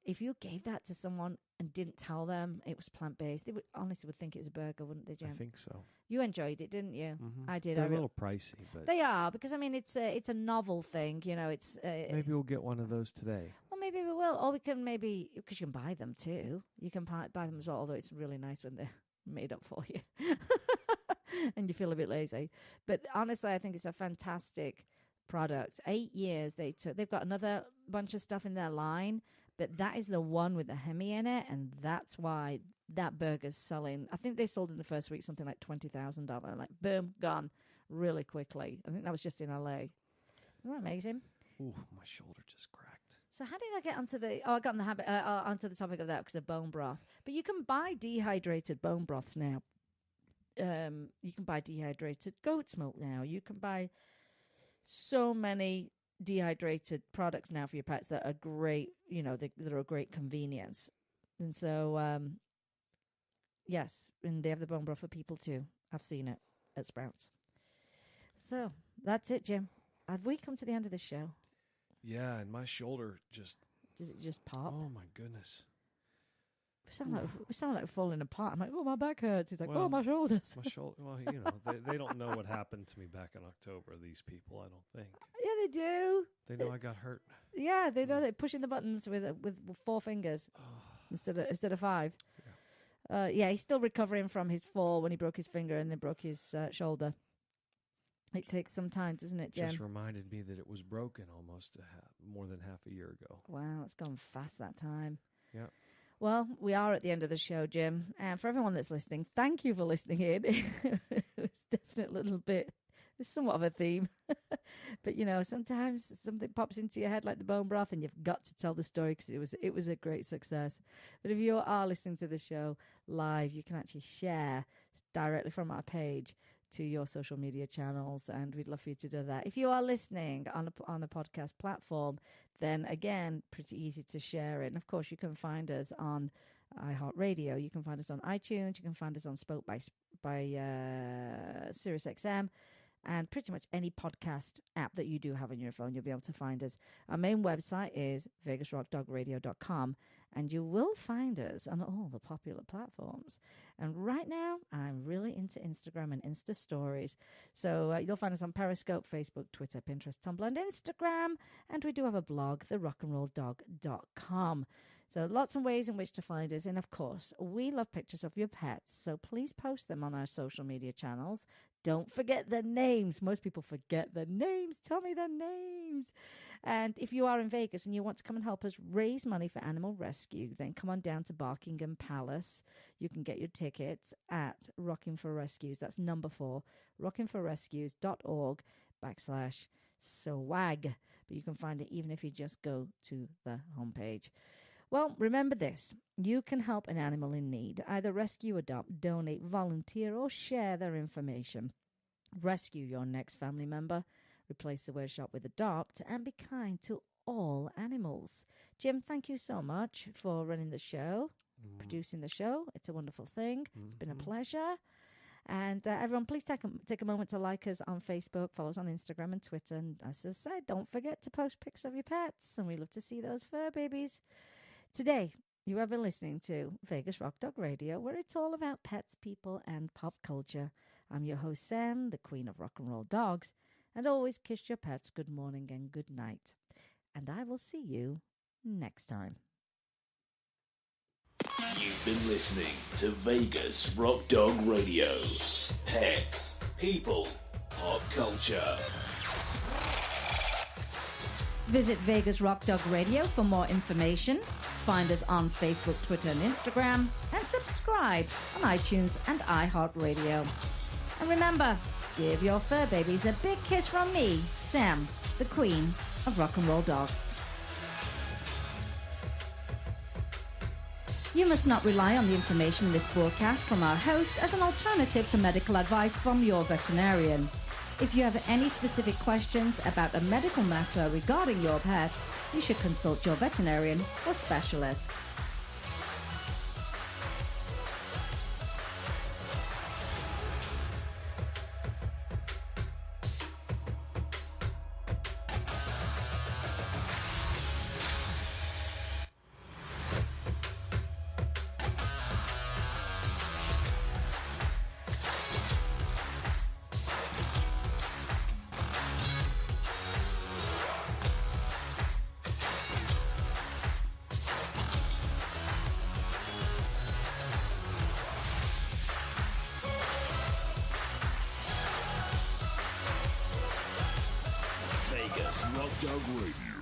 if you gave that to someone and didn't tell them it was plant-based, they would honestly think it was a burger, wouldn't they, Jim? I think so. You enjoyed it, didn't you? Mm-hmm. I did. They're a little pricey, but they are, because, I mean, it's a novel thing, you know. It's maybe we'll get one of those today. Well, maybe we will. Or we can maybe, because you can buy them too. You can buy them as well, although it's really nice when they're made up for you. And you feel a bit lazy. But honestly, I think it's a fantastic product. 8 years they took. They've got another bunch of stuff in their line, but that is the one with the hemi in it, and that's why that burger's selling. I think they sold in the first week something like $20,000. Like, boom, gone really quickly. I think that was just in LA. Isn't that amazing? Ooh, my shoulder just cracked. So how did I get onto the? Oh, I got onto the topic of that because of bone broth. But you can buy dehydrated bone broths now. You can buy dehydrated goat's milk now. You can buy so many dehydrated products now for your pets that are great. You know, that are a great convenience. And so, yes, and they have the bone broth for people too. I've seen it at Sprouts. So that's it, Jim. Have we come to the end of the show? Yeah, and my shoulder just... Does it just pop? Oh, my goodness. We sound like we're falling apart. I'm like, oh, my back hurts. He's like, oh, my shoulders. My shoulder... Well, you know, they don't know what happened to me back in October, these people, I don't think. Yeah, they do. They know I got hurt. Yeah, they know they're pushing the buttons with 4 fingers instead of 5. Yeah. He's still recovering from his fall when he broke his finger and then broke his shoulder. It takes some time, doesn't it, Jim? Just reminded me that it was broken almost more than half a year ago. Wow, it's gone fast that time. Yeah. Well, we are at the end of the show, Jim. And for everyone that's listening, thank you for listening in. It's definitely a little bit, it's somewhat of a theme. But, you know, sometimes something pops into your head like the bone broth and you've got to tell the story because it was a great success. But if you are listening to the show live, you can actually share directly from our page to your social media channels, and we'd love for you to do that. If you are listening on a podcast platform, then again, pretty easy to share it. And of course, you can find us on iHeart Radio. You can find us on iTunes. You can find us on Spoke by Sirius XM. And pretty much any podcast app that you do have on your phone, you'll be able to find us. Our main website is vegasrockdogradio.com, and you will find us on all the popular platforms. And right now, I'm really into Instagram and Insta stories. So you'll find us on Periscope, Facebook, Twitter, Pinterest, Tumblr, and Instagram. And we do have a blog, therockandrolldog.com. So lots of ways in which to find us. And, of course, we love pictures of your pets. So please post them on our social media channels. Don't forget the names. Most people forget the names. Tell me the names. And if you are in Vegas and you want to come and help us raise money for animal rescue, then come on down to Barkingham Palace. You can get your tickets at Rocking for Rescues. That's number 4, rockingforrescues.org/swag. But you can find it even if you just go to the homepage. Well, remember this. You can help an animal in need. Either rescue, adopt, donate, volunteer, or share their information. Rescue your next family member. Replace the word shop with adopt. And be kind to all animals. Jim, thank you so much for running the show, producing the show. It's a wonderful thing. It's been a pleasure. And everyone, please take a moment to like us on Facebook, follow us on Instagram and Twitter. And as I said, don't forget to post pics of your pets. And we love to see those fur babies. Today, you have been listening to Vegas Rock Dog Radio, where it's all about pets, people, and pop culture. I'm your host, Sam, the queen of rock and roll dogs, and always kiss your pets good morning and good night. And I will see you next time. You've been listening to Vegas Rock Dog Radio. Pets, people, pop culture. Visit Vegas Rock Dog Radio for more information. Find us on Facebook, Twitter, and Instagram. And subscribe on iTunes and iHeart Radio. And remember, give your fur babies a big kiss from me, Sam, the Queen of Rock and Roll Dogs. You must not rely on the information in this broadcast from our host as an alternative to medical advice from your veterinarian. If you have any specific questions about a medical matter regarding your pets, you should consult your veterinarian or specialist. Vegas Rock Dog Radio.